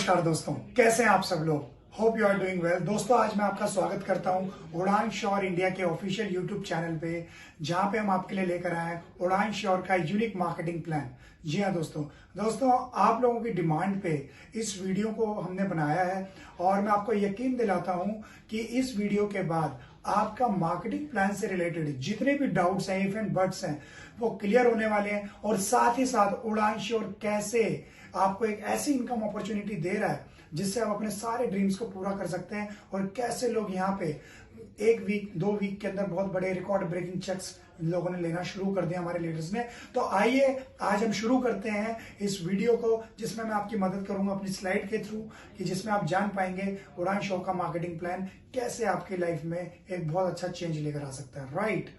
नमस्कार दोस्तों, कैसे हैं आप सब लोग। Hope you are doing well. दोस्तों, आज मैं आपका स्वागत करता हूं उड़ान श्योर इंडिया के ऑफिशियल यूट्यूब चैनल पे, जहां पे हम आपके लिए लेकर आए हैं उड़ान श्योर का यूनिक मार्केटिंग प्लान। जी हाँ दोस्तों, आप लोगों की डिमांड पे इस वीडियो को हमने बनाया है और मैं आपको यकीन दिलाता हूं कि इस वीडियो के बाद आपका मार्केटिंग प्लान से रिलेटेड जितने भी डाउट्स हैं, इफ एंड बट्स हैं, वो क्लियर होने वाले हैं। और साथ ही साथ उड़ान श्योर कैसे आपको एक ऐसी इनकम अपॉर्चुनिटी दे रहा है जिससे आप अपने सारे ड्रीम्स को पूरा कर सकते हैं, और कैसे लोग यहाँ पे 1 वीक 2 वीक के अंदर बहुत बड़े रिकॉर्ड ब्रेकिंग चेक्स लोगों ने लेना शुरू कर दिया हमारे लीडर्स ने। तो आइए आज हम शुरू करते हैं इस वीडियो को, जिसमें मैं आपकी मदद करूंगा अपनी स्लाइड के थ्रू, कि जिसमें आप जान पाएंगे उड़ान शो का मार्केटिंग प्लान कैसे आपकी लाइफ में एक बहुत अच्छा चेंज लेकर आ सकता है। राइट,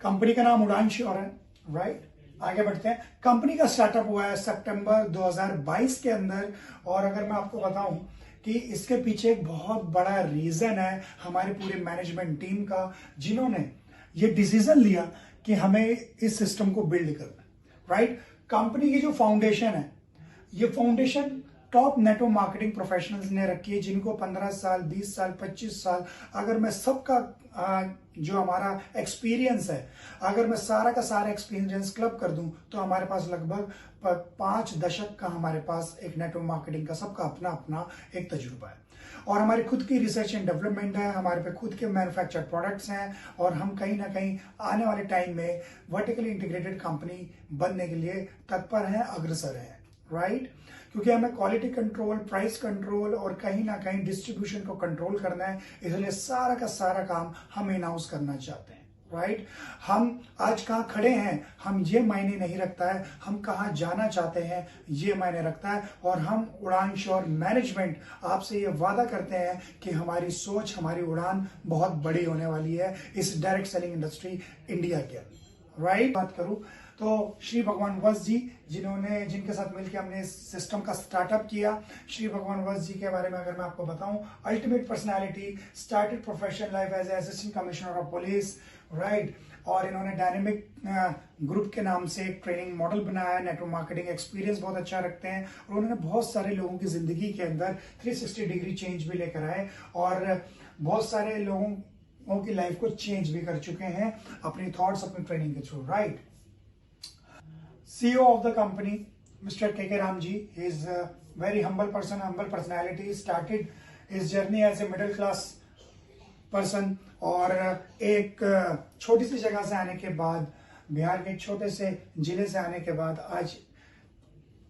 कंपनी का नाम उड़ान श्योर है। राइट, आगे बढ़ते हैं। कंपनी का स्टार्टअप हुआ है सितंबर 2022 के अंदर, और अगर मैं आपको बताऊं कि इसके पीछे एक बहुत बड़ा रीजन है हमारी पूरी मैनेजमेंट टीम का, जिन्होंने ये डिसीजन लिया कि हमें इस सिस्टम को बिल्ड करना है। राइट, कंपनी की जो फाउंडेशन है, ये foundation top network marketing professionals ने रखी है, जिनको 15 साल 20 साल 25 साल, अगर मैं सबका जो हमारा एक्सपीरियंस है, अगर मैं सारा का सारा एक्सपीरियंस क्लब कर दूं, तो हमारे पास लगभग 5 दशक का हमारे पास एक नेटवर्क मार्केटिंग का सबका अपना अपना एक तजुर्बा है। और हमारी खुद की रिसर्च एंड डेवलपमेंट है, हमारे पे खुद के मैन्युफैक्चर्ड प्रोडक्ट्स हैं, और हम कहीं ना कहीं आने वाले टाइम में वर्टिकली इंटीग्रेटेड कंपनी बनने के लिए तत्पर हैं, अग्रसर हैं। राइट, क्योंकि हमें क्वालिटी कंट्रोल, प्राइस कंट्रोल और कहीं ना कहीं डिस्ट्रीब्यूशन को कंट्रोल करना है, इसलिए सारा का सारा काम हम इन हाउस करना चाहते हैं। राइट, हम आज कहाँ खड़े हैं हम ये मायने नहीं रखता है, हम कहाँ जाना चाहते हैं ये मायने रखता है। और हम उड़ान श्योर मैनेजमेंट आपसे ये वादा करते हैं कि हमारी सोच, हमारी उड़ान बहुत बड़ी होने वाली है इस डायरेक्ट सेलिंग इंडस्ट्री इंडिया के। राइट, बात करूं तो श्री भगवान वत्स जी, जिनके साथ मिलकर हमने इस सिस्टम का स्टार्टअप किया। श्री भगवान वत्स जी के बारे में अगर मैं आपको बताऊं, ultimate personality, started professional life as assistant commissioner of police. Right, और इन्होंने डायनेमिक ग्रुप के नाम से एक ट्रेनिंग मॉडल बनाया है, नेटवर्क मार्केटिंग एक्सपीरियंस बहुत अच्छा रखते हैं, और उन्होंने बहुत सारे लोगों की जिंदगी के अंदर 360 डिग्री चेंज भी लेकर आए, और बहुत सारे लोगों की लाइफ को चेंज भी कर चुके हैं अपनी थॉट्स, अपनी ट्रेनिंग के through. Right, CEO of the company, Mr. KK Ram ji, he is a very humble person, humble personality. He started his journey as a middle class person, और एक छोटी सी जगह से आने के बाद, बिहार के एक छोटे से जिले से आने के बाद, आज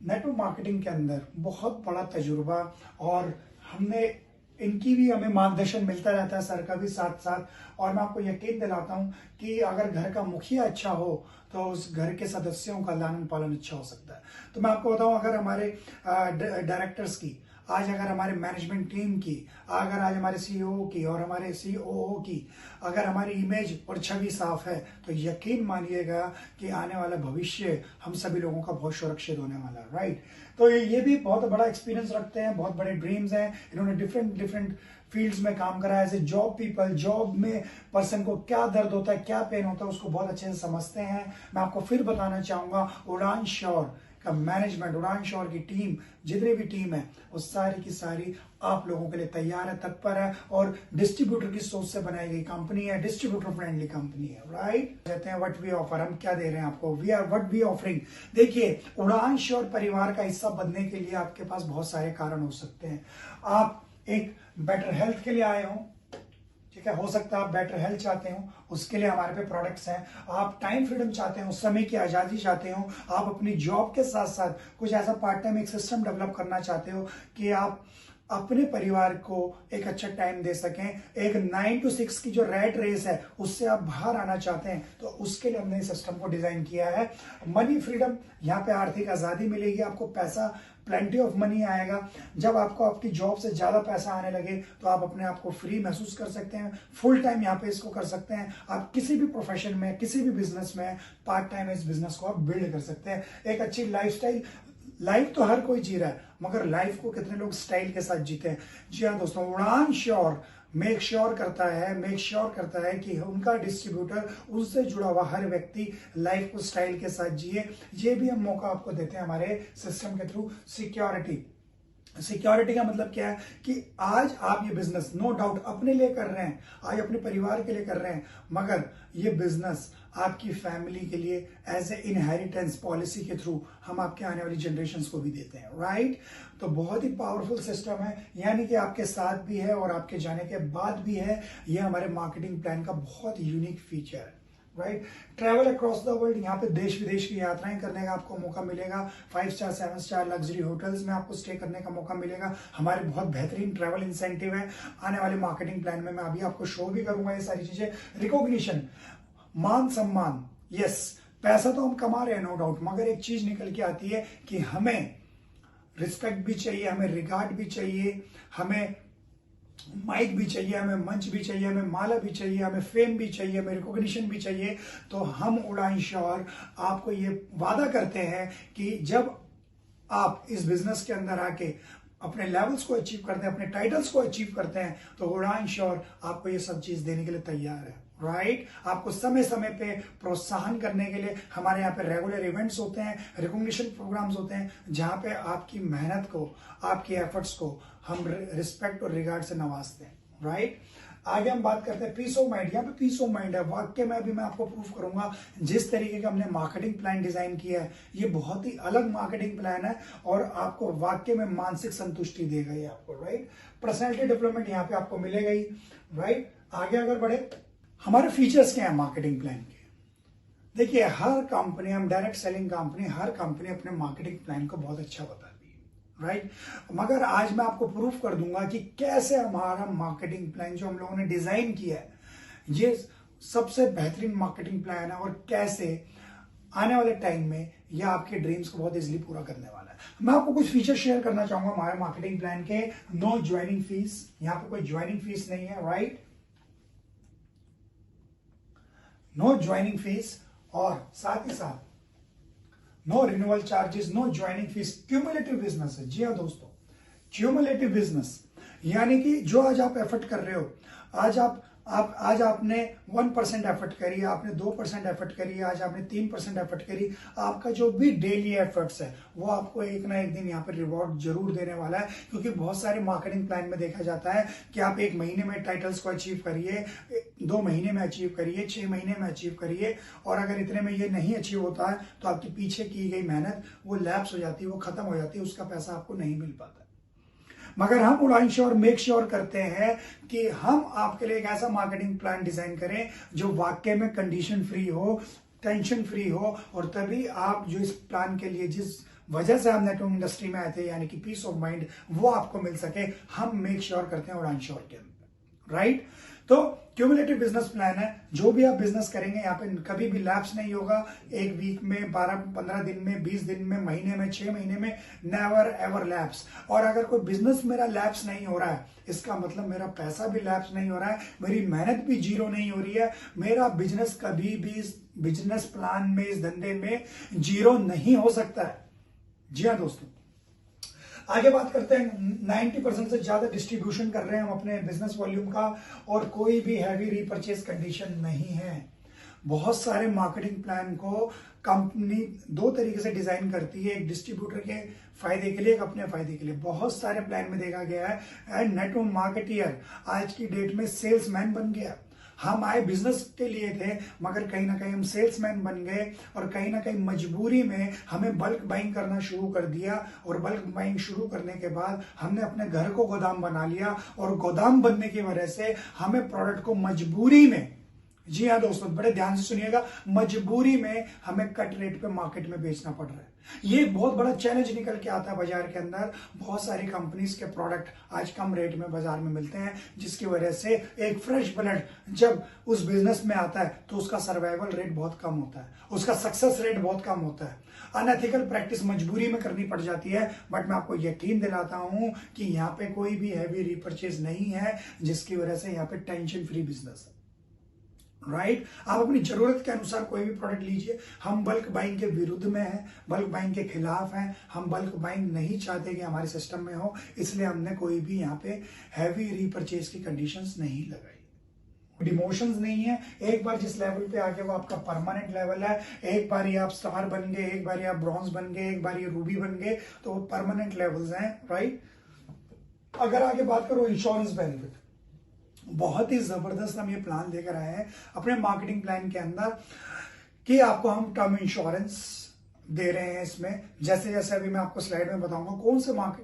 नेटवर्क मार्केटिंग के अंदर बहुत बड़ा तजुर्बा, और हमें मार्गदर्शन मिलता रहता है, सर का भी साथ साथ। और मैं आपको यकीन दिलाता हूं कि अगर घर का मुखिया अच्छा हो तो उस घर के सदस्यों का लालन पालन अच्छा हो सकता है। तो मैं आपको बताऊं, अगर हमारे डायरेक्टर्स की, आज अगर हमारे मैनेजमेंट टीम की, अगर आज हमारे CEO की और हमारे COO की अगर हमारी इमेज और छवि साफ है, तो यकीन मानिएगा कि आने वाला भविष्य हम सभी लोगों का बहुत सुरक्षित होने वाला है। राइट, तो ये भी बहुत बड़ा एक्सपीरियंस रखते हैं, बहुत बड़े ड्रीम्स हैं। इन्होंने डिफरेंट फील्ड्स में काम करा है, as a job people. Job में पर्सन को क्या दर्द होता है, क्या पेन होता है, उसको बहुत अच्छे से समझते हैं। मैं आपको फिर बताना चाहूंगा, उड़ान श्योर का मैनेजमेंट, उड़ान श्योर की टीम, जितनी भी टीम है, वो सारी की सारी आप लोगों के लिए तैयार है, तत्पर है, और डिस्ट्रीब्यूटर की सोच से बनाई गई कंपनी है, डिस्ट्रीब्यूटर फ्रेंडली कंपनी है। राइट, कहते हैं व्हाट वी ऑफर, हम क्या दे रहे हैं आपको, we are what we offering. देखिए, उड़ान श्योर परिवार का हिस्सा बनने के लिए आपके पास बहुत सारे कारण हो सकते हैं। आप एक बेटर हेल्थ के लिए आए हो, ठीक है, हो सकता है आप बेटर हेल्थ चाहते हो, उसके लिए हमारे पे प्रोडक्ट्स हैं। आप टाइम फ्रीडम चाहते हो, समय की आजादी चाहते हो, आप अपनी जॉब के साथ साथ कुछ ऐसा पार्ट टाइम एक सिस्टम डेवलप करना चाहते हो कि आप अपने परिवार को एक अच्छा टाइम दे सकें, एक 9 to 6 की जो रैट रेस है उससे आप बाहर आना चाहते हैं, तो उसके लिए हमने इस सिस्टम को डिजाइन किया है। मनी फ्रीडम, यहाँ पे आर्थिक आजादी मिलेगी, आपको पैसा, प्लेंटी ऑफ मनी आएगा। जब आपको आपकी जॉब से ज्यादा पैसा आने लगे तो आप अपने आप को फ्री महसूस कर सकते हैं, फुल टाइम यहाँ पे इसको कर सकते हैं। आप किसी भी प्रोफेशन में, किसी भी बिजनेस में पार्ट टाइम इस बिजनेस को आप बिल्ड कर सकते हैं। एक अच्छी लाइफस्टाइल, लाइफ तो हर कोई जी रहा है, मगर लाइफ को कितने लोग स्टाइल के साथ जीते हैं। जी हाँ दोस्तों, उड़ान श्योर मेक श्योर करता है कि उनका डिस्ट्रीब्यूटर उनसे जुड़ा हुआ हर व्यक्ति लाइफ को स्टाइल के साथ जिए। ये भी हम मौका आपको देते हैं हमारे सिस्टम के थ्रू। सिक्योरिटी का मतलब क्या है कि आज आप ये बिजनेस नो डाउट अपने लिए कर रहे हैं, आज अपने परिवार के लिए कर रहे हैं, मगर ये बिजनेस आपकी फैमिली के लिए एज ए इनहेरिटेंस पॉलिसी के थ्रू हम आपके आने वाली जनरेशन्स को भी देते हैं, राइट। तो बहुत ही पावरफुल सिस्टम है, यानी कि आपके साथ भी है और आपके जाने के बाद भी है। ये हमारे मार्केटिंग प्लान का बहुत यूनिक फीचर है, right. Travel across the world, यहाँ पे देश विदेश की यात्राएं करने का आपको मौका मिलेगा। 5 स्टार 7 स्टार लग्जरी होटल्स में आपको स्टे करने का मौका मिलेगा। हमारे बहुत बेहतरीन ट्रैवल इंसेंटिव है। आने वाले मार्केटिंग प्लान में मैं अभी आपको शो भी करूंगा ये सारी चीजें। रिकॉग्निशन, मान सम्मान, यस, पैसा तो हम कमा रहे हैं नो डाउट, मगर एक चीज निकल के आती है कि हमें रिस्पेक्ट भी चाहिए, हमें रिगार्ड भी चाहिए, हमें माइक भी चाहिए, हमें मंच भी चाहिए, हमें माला भी चाहिए, हमें फेम भी चाहिए, हमें रिकॉग्निशन भी चाहिए। तो हम उड़ान श्योर आपको ये वादा करते हैं कि जब आप इस बिजनेस के अंदर आके अपने लेवल्स को अचीव करते हैं, अपने टाइटल्स को अचीव करते हैं, तो उड़ान श्योर आपको ये सब चीज देने के लिए तैयार है, राइट। आपको समय समय पे प्रोत्साहन करने के लिए हमारे यहाँ पे रेगुलर इवेंट्स होते हैं, रिकॉग्निशन प्रोग्राम्स होते हैं, जहां पे आपकी मेहनत को, आपकी एफर्ट्स को हम रिस्पेक्ट और रिगार्ड से नवाजते हैं, राइट। आगे हम बात करते हैं पीस ऑफ माइंड। यहाँ पे पीस ऑफ माइंड है, वाक्य में भी मैं आपको प्रूफ करूंगा। जिस तरीके का हमने मार्केटिंग प्लान डिजाइन किया है, ये बहुत ही अलग मार्केटिंग प्लान है और आपको वाक्य में मानसिक संतुष्टि देगा ये आपको, राइट। पर्सनैलिटी डेवलपमेंट यहाँ पे आपको मिलेगा ही, राइट। आगे अगर बढ़े, हमारे फीचर्स क्या है मार्केटिंग प्लान के। देखिए, हर कंपनी, हम डायरेक्ट सेलिंग कंपनी, हर कंपनी अपने मार्केटिंग प्लान को बहुत अच्छा बताती है, राइट। मगर आज मैं आपको प्रूफ कर दूंगा कि कैसे हमारा मार्केटिंग प्लान जो हम लोगों ने डिजाइन किया है, ये सबसे बेहतरीन मार्केटिंग प्लान है और कैसे आने वाले टाइम में यह आपके ड्रीम्स को बहुत इजीली पूरा करने वाला है। मैं आपको कुछ फीचर शेयर करना चाहूंगा हमारे मार्केटिंग प्लान के। नो ज्वाइनिंग फीस, यहां पे कोई ज्वाइनिंग फीस नहीं है, राइट। नो ज्वाइनिंग फीस और साथ ही साथ no renewal charges, no joining fees. Cumulative business है, जी हाँ दोस्तों, क्यूमुलेटिव बिजनेस, यानी कि जो आज आप एफर्ट कर रहे हो, आज आपने 1% एफर्ट करी, आपने 2% एफर्ट करी, आज आपने 3% एफर्ट करी, आपका जो भी डेली एफर्ट्स है वो आपको एक ना एक दिन यहाँ पर रिवॉर्ड जरूर देने वाला है। क्योंकि बहुत सारे मार्केटिंग प्लान में देखा जाता है कि आप 1 महीने में टाइटल्स को अचीव करिए, 2 महीने में अचीव करिए, 6 महीने में अचीव करिए, और अगर इतने में ये नहीं अचीव होता है तो आपकी पीछे की गई मेहनत वो लैप्स हो जाती है, वो खत्म हो जाती है, उसका पैसा आपको नहीं मिल पाता। मगर हम उड़ान श्योर मेक श्योर करते हैं कि हम आपके लिए एक ऐसा मार्केटिंग प्लान डिजाइन करें जो वाकई में कंडीशन फ्री हो, टेंशन फ्री हो, और तभी आप जो इस प्लान के लिए जिस वजह से हम नेटवर्क इंडस्ट्री में आए थे, यानी कि पीस ऑफ माइंड, वो आपको मिल सके, हम मेक श्योर करते हैं उड़ान श्योर के अंदर, राइट। तो क्यूमुलेटिव बिजनेस प्लान है, जो भी आप बिजनेस करेंगे यहाँ पे कभी भी लैप्स नहीं होगा। 1 वीक में, 12-15 दिन में, 20 दिन में, महीने में, 6 महीने में, नेवर एवर लैप्स। और अगर कोई बिजनेस मेरा लैप्स नहीं हो रहा है, इसका मतलब मेरा पैसा भी लैप्स नहीं हो रहा है, मेरी मेहनत भी जीरो नहीं हो रही है, मेरा बिजनेस कभी भी इस बिजनेस प्लान में, इस धंधे में जीरो नहीं हो सकता है। जी हाँ दोस्तों, आगे बात करते हैं। 90% से ज्यादा डिस्ट्रीब्यूशन कर रहे हैं हम अपने बिजनेस वॉल्यूम का, और कोई भी हैवी रीपर्चेज कंडीशन नहीं है। बहुत सारे मार्केटिंग प्लान को कंपनी 2 तरीके से डिजाइन करती है, एक डिस्ट्रीब्यूटर के फायदे के लिए, एक अपने फायदे के लिए। बहुत सारे प्लान में देखा गया है, एंड नेटवर्क मार्केटियर आज की डेट में सेल्समैन बन गया। हम आए बिजनेस के लिए थे, मगर कहीं ना कहीं हम सेल्समैन बन गए, और कहीं ना कहीं मजबूरी में हमें बल्क बाइंग करना शुरू कर दिया, और बल्क बाइंग शुरू करने के बाद हमने अपने घर को गोदाम बना लिया, और गोदाम बनने की वजह से हमें प्रोडक्ट को मजबूरी में, जी हाँ दोस्तों बड़े ध्यान से सुनिएगा, मजबूरी में हमें कट रेट पे मार्केट में बेचना पड़ रहा है। ये बहुत बड़ा चैलेंज निकल के आता है बाजार के अंदर। बहुत सारी कंपनीज के प्रोडक्ट आज कम रेट में बाजार में मिलते हैं, जिसकी वजह से एक फ्रेश ब्लड जब उस बिजनेस में आता है तो उसका सर्वाइवल रेट बहुत कम होता है, उसका सक्सेस रेट बहुत कम होता है। अनएथिकल प्रैक्टिस मजबूरी में करनी पड़ जाती है। बट मैं आपको यकीन दिलाता हूं कि यहाँ पे कोई भी हैवी रीपर्चेज नहीं है, जिसकी वजह से यहाँ पे टेंशन फ्री बिजनेस है, राइट आप अपनी जरूरत के अनुसार कोई भी प्रोडक्ट लीजिए। हम बल्क बाइंग के विरुद्ध में हैं, बल्क बाइंग के खिलाफ हैं। हम बल्क बाइंग नहीं चाहते कि हमारे सिस्टम में हो, इसलिए हमने कोई भी यहाँ पे हैवी रीपरचेज की कंडीशंस नहीं लगाई। डिमोशंस नहीं है। एक बार जिस लेवल पे आके वो आपका परमानेंट लेवल है, एक बार ये आप स्टार बन गए, एक बार ये आप ब्रॉन्ज बन गए, एक बार ये रूबी बन गए, तो वो परमानेंट लेवल्स हैं, राइट। अगर आगे बात करो इंश्योरेंस बेनिफिट, बहुत ही जबरदस्त हम ये प्लान लेकर आए हैं अपने मार्केटिंग प्लान के अंदर कि आपको हम टर्म इंश्योरेंस दे रहे हैं इसमें। जैसे जैसे अभी मैं आपको स्लाइड में बताऊंगा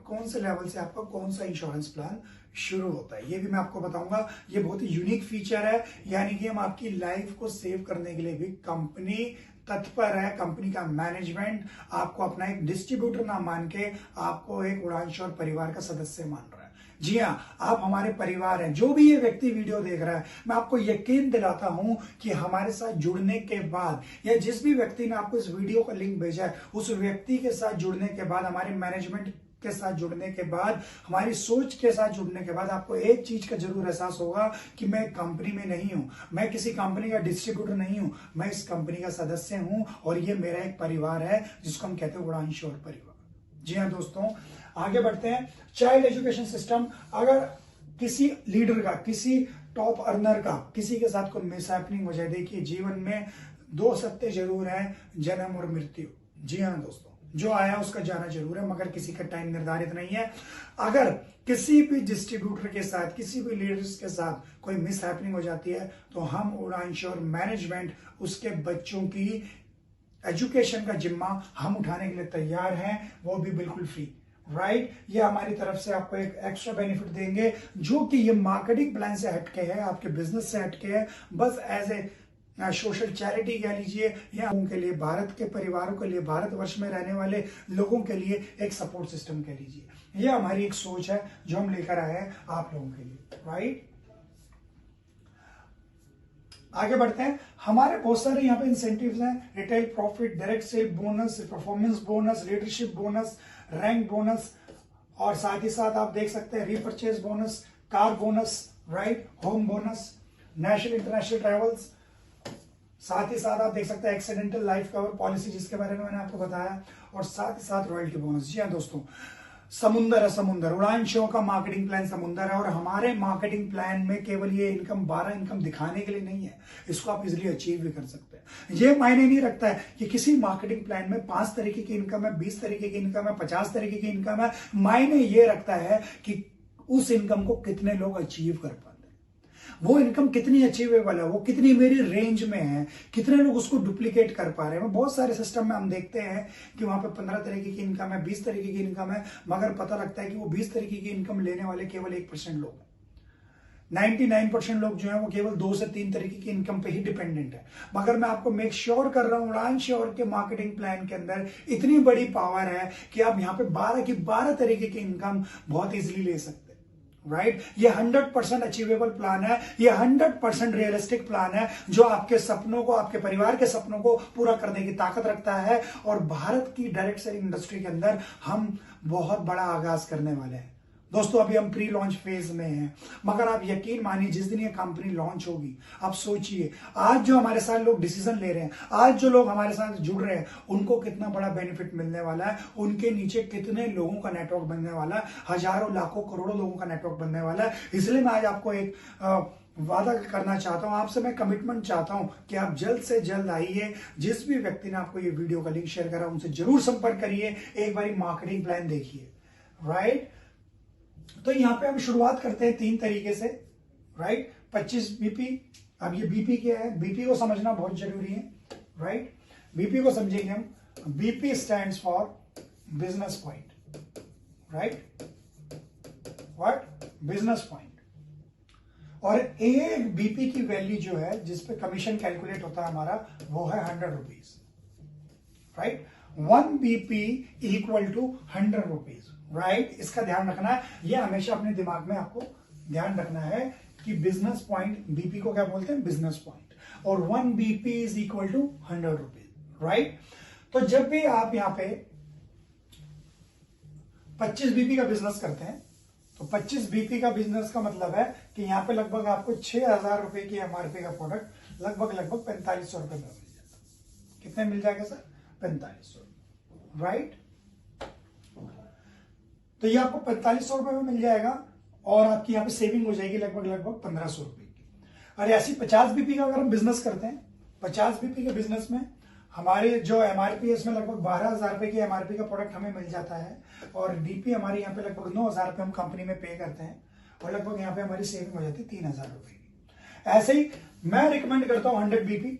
कौन से लेवल से आपका कौन सा इंश्योरेंस प्लान शुरू होता है, ये भी मैं आपको बताऊंगा। ये बहुत ही यूनिक फीचर है, यानी कि हम आपकी लाइफ को सेव करने के लिए भी कंपनी तत्पर है। कंपनी का मैनेजमेंट आपको अपना एक डिस्ट्रीब्यूटर ना मान के आपको एक उड़ान श्योर परिवार का सदस्य मान रहा है। जी हाँ, आप हमारे परिवार हैं। जो भी ये व्यक्ति वीडियो देख रहा है, मैं आपको यकीन दिलाता हूं कि हमारे साथ जुड़ने के बाद, या जिस भी व्यक्ति ने आपको इस वीडियो का लिंक भेजा है, उस व्यक्ति के साथ जुड़ने के बाद, हमारे मैनेजमेंट के साथ जुड़ने के बाद, हमारी सोच के साथ जुड़ने के बाद आपको एक चीज का जरूर एहसास होगा कि मैं कंपनी में नहीं हूं, मैं किसी कंपनी का डिस्ट्रीब्यूटर नहीं हूं, मैं इस कंपनी का सदस्य हूं और ये मेरा एक परिवार है जिसको हम कहते हैं उड़ान श्योर परिवार। जी हाँ दोस्तों, आगे बढ़ते हैं। चाइल्ड एजुकेशन सिस्टम, अगर किसी लीडर का, किसी टॉप अर्नर का, किसी के साथ कोई मिसहैपनिंग हो जाए, देखिए जीवन में दो सत्य जरूर है, जन्म और मृत्यु। जी हाँ दोस्तों, जो आया उसका जाना जरूर है, मगर किसी का टाइम निर्धारित नहीं है। अगर किसी भी डिस्ट्रीब्यूटर के साथ, किसी भी लीडर्स के साथ कोई मिसहैपनिंग हो जाती है, तो हम उड़ान श्योर मैनेजमेंट उसके बच्चों की एजुकेशन का जिम्मा हम उठाने के लिए तैयार हैं, वो भी बिल्कुल फ्री, राइट। ये हमारी तरफ से आपको एक एक्स्ट्रा बेनिफिट देंगे, जो कि ये मार्केटिंग प्लान से हटके है, आपके बिजनेस से हटके है। बस एज ए सोशल चैरिटी कह लीजिए, या उनके लिए, भारत के परिवारों के लिए, भारतवर्ष में रहने वाले लोगों के लिए एक सपोर्ट सिस्टम कह लीजिए। ये हमारी एक सोच है जो हम लेकर आए हैं आप लोगों के लिए, राइट। आगे बढ़ते हैं। हमारे बहुत सारे यहाँ पे इंसेंटिव्स हैं, retail profit, direct cell bonus, performance bonus, leadership bonus, rank bonus, और साथ ही साथ आप देख सकते हैं repurchase bonus, car bonus, right, home bonus, national international travels, साथ ही साथ आप देख सकते हैं एक्सीडेंटल लाइफ कवर पॉलिसी जिसके बारे में मैंने आपको बताया, और साथ ही साथ रॉयल्टी बोनस। जी हाँ दोस्तों, समुंदर है समुंदर, उड़ान शो का मार्केटिंग प्लान समुंदर है। और हमारे मार्केटिंग प्लान में केवल ये इनकम 12 इनकम दिखाने के लिए नहीं है, इसको आप इजीली अचीव भी कर सकते हैं। ये मायने नहीं रखता है कि किसी मार्केटिंग प्लान में 5 तरीके की इनकम है, 20 तरीके की इनकम है, 50 तरीके की इनकम है। मायने ये रखता है कि उस इनकम को कितने लोग अचीव कर पाते हैं, वो इनकम कितनी अचीवेबल है, वो कितनी मेरी रेंज में है, कितने लोग उसको डुप्लीकेट कर पा रहे हैं। बहुत सारे सिस्टम में हम देखते हैं कि वहां पे 15 तरीके की इनकम है, 20 तरीके की इनकम है, मगर पता लगता है कि वो 20 तरीके की इनकम लेने वाले केवल 1% लोग हैं। 99% लोग जो है वो केवल 2 से 3 तरीके की इनकम पे ही डिपेंडेंट है। मगर मैं आपको मेक श्योर कर रहा हूं, उड़ान श्योर के मार्केटिंग प्लान के अंदर इतनी बड़ी पावर है कि आप यहाँ पे 12 की 12 तरीके की इनकम बहुत इजीली ले सकते हैं, राइट। ये 100% अचीवेबल प्लान है, ये 100% रियलिस्टिक प्लान है, जो आपके सपनों को, आपके परिवार के सपनों को पूरा करने की ताकत रखता है। और भारत की डायरेक्ट सेलिंग इंडस्ट्री के अंदर हम बहुत बड़ा आगाज करने वाले हैं दोस्तों। अभी हम प्री लॉन्च फेज में हैं, मगर आप यकीन मानिए जिस दिन ये कंपनी लॉन्च होगी, आप सोचिए आज जो हमारे साथ लोग डिसीजन ले रहे हैं, आज जो लोग हमारे साथ जुड़ रहे हैं, उनको कितना बड़ा बेनिफिट मिलने वाला है, उनके नीचे कितने लोगों का नेटवर्क बनने वाला है, हजारों लाखों करोड़ों लोगों का नेटवर्क बनने वाला है। इसलिए मैं आज आपको एक वादा करना चाहता हूं, आपसे मैं कमिटमेंट चाहता हूं कि आप जल्द से जल्द आइए। जिस भी व्यक्ति ने आपको ये वीडियो का लिंक शेयर करा, उनसे जरूर संपर्क करिए, एक बार मार्केटिंग प्लान देखिए, राइट। तो यहां पे हम शुरुआत करते हैं 3 तरीके से, राइट। 25 बीपी। अब ये बीपी क्या है, बीपी को समझना बहुत जरूरी है, राइट। बीपी को समझेंगे हम। BP stands for business point, right, what, business point. और एक बीपी की वैल्यू जो है, जिसपे कमीशन कैलकुलेट होता है हमारा, वो है 100 rupees, right. 1 BP equal to 100 rupees, right. इसका ध्यान रखना है, ये हमेशा अपने दिमाग में आपको ध्यान रखना है कि बिजनेस पॉइंट, बीपी को क्या बोलते हैं, बिजनेस पॉइंट, और 1 BP is equal to 100 rupees, right. तो जब भी आप यहां पे 25 बीपी का बिजनेस करते हैं, तो 25 बीपी का बिजनेस का मतलब है कि यहां पे लगभग आपको 6,000 रुपए की एमआरपी का प्रोडक्ट लगभग 4500 रुपए में मिल जाता। कितने मिल जाएगा सर? 4500, राइट। तो ये आपको 4500 रुपए में मिल जाएगा और आपकी यहाँ पे सेविंग हो जाएगी लगभग 1500 रुपए की। और ऐसी 50 बीपी का अगर हम बिजनेस करते हैं, 50 बीपी के बिजनेस में हमारे जो एमआरपी है इसमें लगभग 12,000 रुपए की एमआरपी का प्रोडक्ट हमें मिल जाता है और डीपी हमारी यहाँ पे लगभग 9,000 रुपए हम कंपनी में पे करते हैं और लगभग यहाँ पे हमारी सेविंग हो जाती है 3,000 रुपए की। ऐसे ही मैं रिकमेंड करता हूँ 100 बीपी।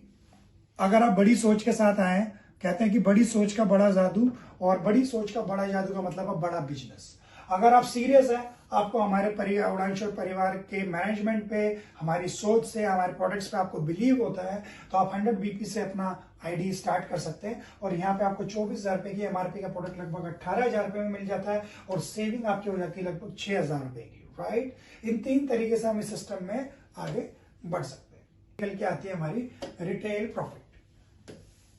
अगर आप बड़ी सोच के साथ आए, कहते हैं कि बड़ी सोच का बड़ा जादू, और बड़ी सोच का बड़ा जादू का मतलब है बड़ा बिजनेस। अगर आप सीरियस हैं, आपको हमारे उड़ानशोर परिवार के मैनेजमेंट पे, हमारी सोच से, हमारे प्रोडक्ट्स पे आपको बिलीव होता है, तो आप 100 बीपी से अपना आईडी स्टार्ट कर सकते हैं और यहाँ पे आपको 24,000 रुपए की एमआरपी का प्रोडक्ट लगभग 18,000 रुपए में मिल जाता है और सेविंग आपकी हो जाती है लगभग 6,000 रुपए की, राइट। इन 3 तरीके से हम इस सिस्टम में आगे बढ़ सकते हैं। निकल के आती है हमारी रिटेल प्रॉफिट,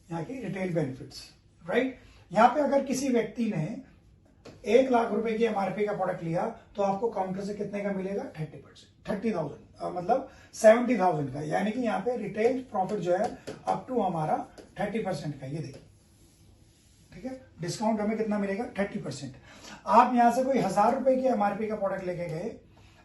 यहाँ की रिटेल बेनिफिट्स, राइट। यहाँ पे अगर किसी व्यक्ति ने 1 लाख रुपए की एमआरपी का प्रोडक्ट लिया तो आपको काउंटर से कितने का मिलेगा? 30,000, मतलब 70,000 का। यानी कि यहाँ पे रिटेल प्रॉफिट जो है अप टू हमारा 30% का। ये देखिए, ठीक है, डिस्काउंट हमें कितना मिलेगा? 30%। आप यहां से कोई 1,000 रुपए की एमआरपी का प्रोडक्ट लेके गए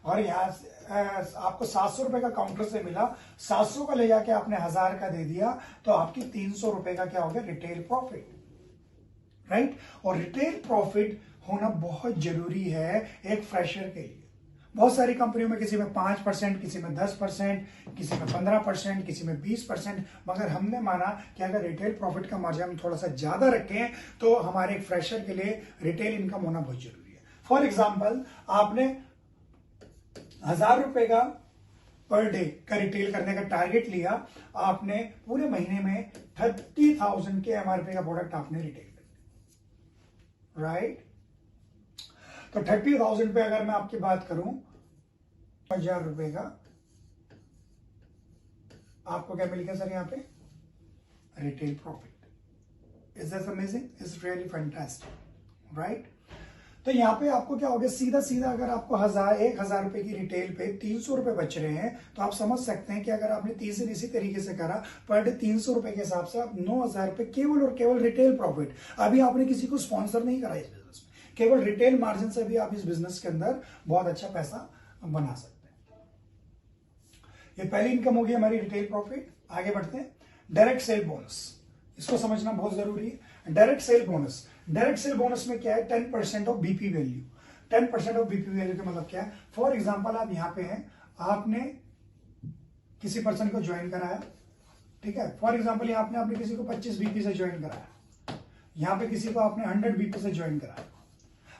और यहाँ आपको 700 रुपए का काउंटर से मिला, 700 का ले जाके आपने 1,000 का दे दिया, तो आपकी 300 रुपए का क्या हो गया? Retail profit, right. और रिटेल प्रॉफिट होना बहुत जरूरी है एक फ्रेशर के लिए। बहुत सारी कंपनियों में किसी में 5%, किसी में 10%, किसी में 15%, किसी में 20%, मगर हमने माना कि अगर रिटेल प्रॉफिट का मार्जिन हम थोड़ा सा ज्यादा रखें तो हमारे एक फ्रेशर के लिए रिटेल इनकम होना बहुत जरूरी है। फॉर एग्जाम्पल, आपने 1,000 रुपए का पर डे का रिटेल करने का टारगेट लिया, आपने पूरे महीने में 30,000 के एमआरपी का प्रोडक्ट आपने रिटेल कर दिया, राइट। तो 30,000 पे अगर मैं आपकी बात करूं, 1,000 रुपए का आपको क्या मिल गया सर? यहाँ पे retail profit. Is that amazing? Is really fantastic, right. तो यहाँ पे आपको क्या हो गया? सीधा सीधा अगर आपको 1,000 रुपए की रिटेल पे 300 रुपए बच रहे हैं, तो आप समझ सकते हैं कि अगर आपने 30 दिन इसी तरीके से करा, पर डे 300 रुपए के हिसाब से आप 9,000 रुपए केवल और केवल रिटेल प्रॉफिट। अभी आपने किसी को स्पॉन्सर नहीं करा इस बिजनेस में, केवल रिटेल मार्जिन से भी आप इस बिजनेस के अंदर बहुत अच्छा पैसा बना सकते हैं। ये पहली इनकम होगी हमारी रिटेल प्रॉफिट। आगे बढ़ते हैं। डायरेक्ट सेल बोनस, इसको समझना बहुत जरूरी है। Direct cell bonus, direct cell bonus में क्या है? 10% of BP value. 10% of BP value का मतलब क्या है? फॉर एग्जांपल, आप यहां पे हैं, आपने किसी पर्सन को ज्वाइन कराया, ठीक है। फॉर एग्जांपल, यहां आपने किसी को 25 बीपी से ज्वाइन कराया, यहां पे किसी को आपने 100 बीपी से ज्वाइन कराया।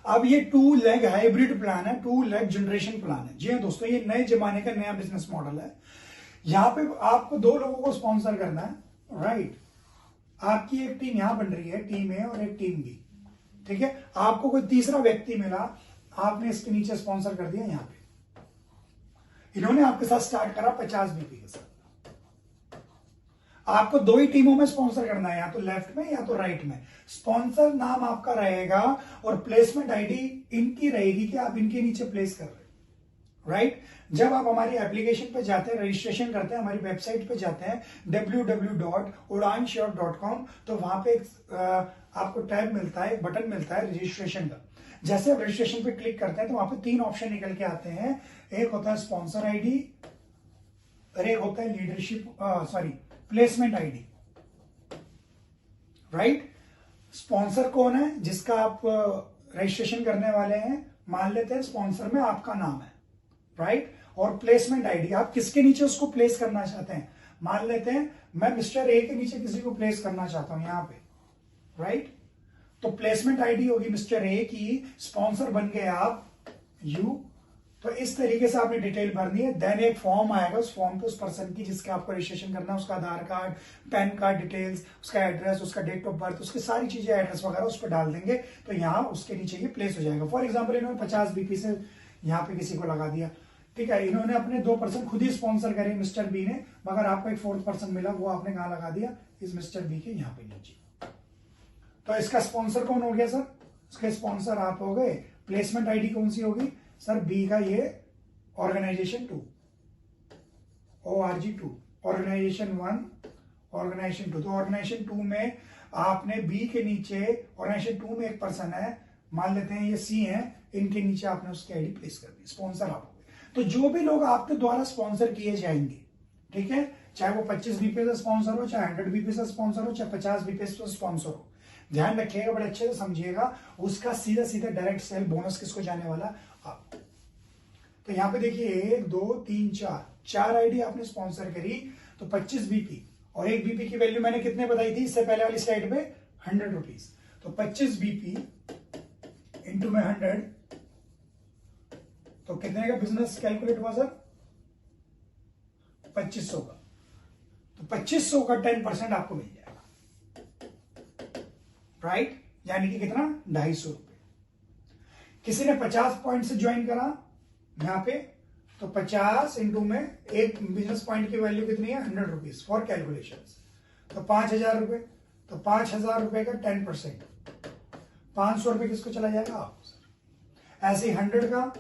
अब ये 2 लेग हाइब्रिड प्लान है, 2 लेग जनरेशन प्लान है। जी हाँ दोस्तों, ये नए जमाने का नया बिजनेस मॉडल है। यहां पे आपको 2 लोगों को स्पॉन्सर करना है, राइट। आपकी एक टीम यहां बन रही है, टीम ए और एक टीम बी, ठीक है। आपको कोई तीसरा व्यक्ति मिला, आपने इसके नीचे स्पॉन्सर कर दिया। यहां पे इन्होंने आपके साथ स्टार्ट करा 50 बीपी के साथ। आपको 2 ही टीमों में स्पॉन्सर करना है, या तो लेफ्ट में या तो राइट में। स्पॉन्सर नाम आपका रहेगा और प्लेसमेंट आईडी इनकी रहेगी कि आप इनके नीचे प्लेस कर रहे हैं, राइट। जब आप हमारी एप्लीकेशन पे जाते हैं, रजिस्ट्रेशन करते हैं, हमारी वेबसाइट पे जाते हैं www.udansure.com, तो वहां पे आपको टैब मिलता है, बटन मिलता है रजिस्ट्रेशन का। जैसे आप रजिस्ट्रेशन पे क्लिक करते हैं तो वहां पे 3 ऑप्शन निकल के आते हैं। एक होता है स्पॉन्सर आईडी और एक होता है प्लेसमेंट आईडी, राइट। स्पॉन्सर कौन है? जिसका आप रजिस्ट्रेशन करने वाले हैं, मान लेते हैं स्पॉन्सर में आपका नाम है, राइट। और प्लेसमेंट आईडी, आप किसके नीचे उसको प्लेस करना चाहते हैं। मान लेते हैं मैं मिस्टर ए के नीचे किसी को प्लेस करना चाहता हूं यहां पे, राइट। तो प्लेसमेंट आईडी होगी मिस्टर ए की, स्पॉन्सर बन गए आप यू। तो इस तरीके से आपने डिटेल भरनी है। देन एक फॉर्म आएगा, उस फॉर्म पे उस पर्सन की जिसका आपको रजिस्ट्रेशन करना है, उसका आधार कार्ड, पैन कार्ड डिटेल्स, उसका एड्रेस, उसका डेट ऑफ बर्थ, उसकी सारी चीजें, एड्रेस वगैरह उस पर डाल देंगे, तो यहाँ उसके नीचे ये प्लेस हो जाएगा। फॉर एग्जाम्पल, इन्होंने 50 बीपी से यहाँ पे किसी को लगा दिया, ठीक है। इन्होंने अपने 2 पर्सन खुद ही स्पॉन्सर करे मिस्टर बी ने, मगर आपको एक 4th पर्सन मिला, वो आपने कहां लगा दिया? इस मिस्टर बी के यहाँ पे नीचे। तो इसका स्पॉन्सर कौन हो गया सर? इसके स्पॉन्सर आप हो गए। प्लेसमेंट आईडी कौन सी होगी सर? बी का ये ऑर्गेनाइजेशन 2, ORG2, ऑर्गेनाइजेशन 1, ऑर्गेनाइजेशन 2। तो ऑर्गेनाइजेशन 2 में आपने बी के नीचे, ऑर्गेनाइजेशन 2 में एक पर्सन है, मान लेते हैं ये सी है, इनके नीचे आपने उसकी आईडी प्लेस कर दी, स्पॉन्सर आप हो गए। तो जो भी लोग आपके द्वारा स्पॉन्सर किए जाएंगे, ठीक है, चाहे वो 25 बीपी से स्पॉन्सर हो, चाहे 100 बीपी से स्पॉन्सर हो, चाहे 50 बीपी से स्पॉन्सर हो, ध्यान रखिएगा, बड़े अच्छे से समझिएगा, उसका सीधा सीधा डायरेक्ट सेल बोनस किसको जाने वाला? आपको। तो यहाँ पे देखिए 1 2 3 4 आईडी आपने स्पॉन्सर करी, तो 25 बीपी, और एक बीपी की वैल्यू मैंने कितने बताई थी इससे पहले वाली स्लाइड पे? 100 रुपीज। तो 25 बीपी इंटू में 100, तो कितने का बिजनेस कैलकुलेट हुआ सर? 2500 का। तो 2500 का 10% आपको मिल जाएगा, राइट? यानी कि कितना? 250 रुपए। किसी ने 50 पॉइंट से ज्वाइन करा यहां पे, तो 50 इंटू में एक बिजनेस पॉइंट की वैल्यू कितनी है? 100 रुपीज फॉर कैलकुलेशन। तो 5000 रुपए, तो 5000 रुपए का 10%, 500 रुपए किसको चला जाएगा? आपको सर। ऐसे 100 का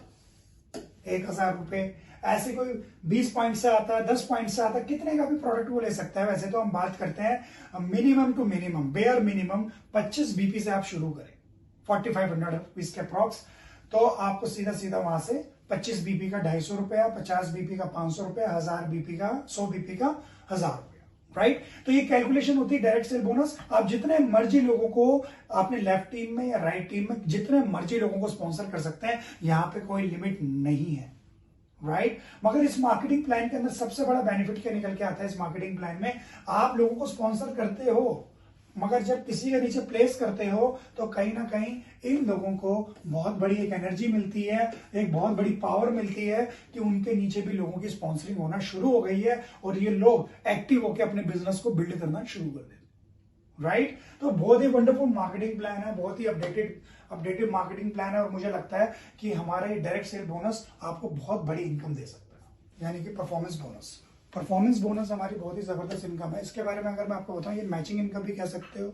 1000 रुपए, ऐसे कोई 20 पॉइंट से आता है, 10 पॉइंट से आता है, कितने का भी प्रोडक्ट वो ले सकता है। वैसे तो हम बात करते हैं minimum to minimum, bare minimum 25 BP से आप शुरू करें, 4500 रुपीज के अप्रॉक्स। तो आपको सीधा सीधा वहां से 25 बीपी का 250 रुपया, 50 बीपी का 500 रुपया, 1000 बीपी का, 100 बीपी का 1000 रुपया, राइट? तो ये कैलकुलेशन होती है डायरेक्ट सेल बोनस। आप जितने मर्जी लोगों को अपने लेफ्ट टीम में या राइट टीम में जितने मर्जी लोगों को स्पॉन्सर कर सकते हैं, यहां पे कोई लिमिट नहीं है, राइट? मगर इस मार्केटिंग प्लान के अंदर सबसे बड़ा बेनिफिट क्या निकल के आता है? इस मार्केटिंग प्लान में आप लोगों को स्पॉन्सर करते हो, मगर जब किसी के नीचे प्लेस करते हो तो कहीं ना कहीं इन लोगों को बहुत बड़ी एक एनर्जी मिलती है, एक बहुत बड़ी पावर मिलती है कि उनके नीचे भी लोगों की स्पॉन्सरिंग होना शुरू हो गई है और ये लोग एक्टिव होकर अपने बिजनेस को बिल्ड करना शुरू कर देते, राइट? तो बहुत ही वंडरफुल मार्केटिंग प्लान है, बहुत ही अपडेटेड मार्केटिंग प्लान है, और मुझे लगता है कि हमारे डायरेक्ट सेल बोनस आपको बहुत बड़ी इनकम दे सकता है, यानी कि परफॉर्मेंस बोनस। परफॉर्मेंस बोनस हमारी बहुत ही जबरदस्त इनकम है। इसके बारे में अगर मैं आपको बताऊं, ये मैचिंग इनकम भी कह सकते हो,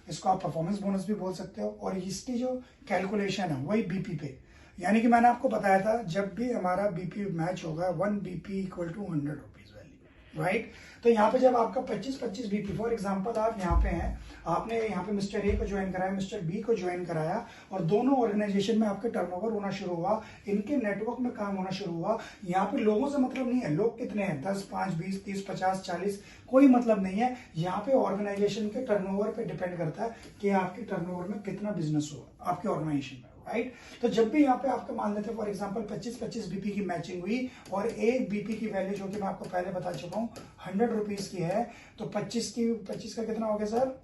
इसको आप परफॉर्मेंस बोनस भी बोल सकते हो, और इसकी जो कैलकुलेशन है वही बीपी पे, यानी कि मैंने आपको बताया था जब भी हमारा बीपी मैच होगा 1 BP equal to 100 rupees value, right? तो यहाँ पे जब आपका 25 बीपी, फॉर एग्जांपल आप यहाँ पे हैं, आपने यहाँ पे मिस्टर ए को ज्वाइन कराया, मिस्टर बी को ज्वाइन कराया, और दोनों ऑर्गेनाइजेशन में आपके टर्नओवर होना शुरू हुआ, इनके नेटवर्क में काम होना शुरू हुआ। यहाँ पे लोगों से मतलब नहीं है, लोग कितने हैं, 10 5 20 30 50 40, कोई मतलब नहीं है। यहाँ पे ऑर्गेनाइजेशन के टर्नओवर पे डिपेंड करता है कि आपके टर्नओवर में कितना बिजनेस हुआ आपके ऑर्गेनाइजेशन में, राइट? तो जब भी यहाँ पे आपको मान लेते हैं फॉर एग्जांपल 25 बीपी की मैचिंग हुई, और एक बीपी की वैल्यू जो कि मैं आपको पहले बता चुका हूँ 100 रुपीज की है, तो 25 का कितना हो गया सर?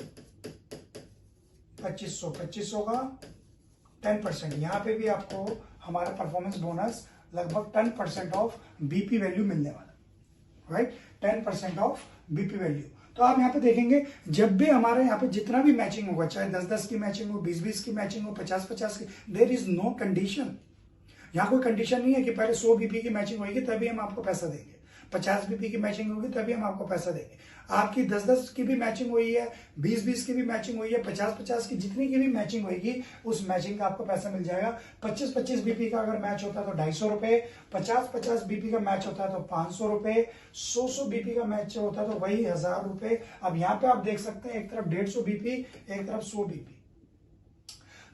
2500 का 10%। यहाँ पे भी आपको हमारा परफॉर्मेंस बोनस लगभग 10% ऑफ बीपी वैल्यू मिलने वाला, राइट? 10% of BP value. तो आप यहाँ पे देखेंगे जब भी हमारे यहाँ पे जितना भी मैचिंग होगा, चाहे 10-10 की मैचिंग हो, 20-20 की मैचिंग हो, 50-50 की, देयर इज नो कंडीशन। यहाँ कोई कंडीशन नहीं है कि पहले 100 बीपी की मैचिंग होगी तभी हम आपको पैसा देंगे, 50 बीपी की मैचिंग होगी तभी हम आपको पैसा देंगे। आपकी 10-10 की भी मैचिंग हुई है, 20-20 की भी मैचिंग हुई है, 50-50 की जितनी की भी मैचिंग होगी, उस मैचिंग का आपको पैसा मिल जाएगा। 25-25 बीपी का अगर मैच होता है तो 250 रुपए, 50-50 बीपी का मैच होता है तो 500 रुपए, 100 बीपी का मैच होता है तो वही 1000 रुपए। अब यहाँ पे आप देख सकते हैं एक तरफ 150 बीपी, एक तरफ 100 बीपी,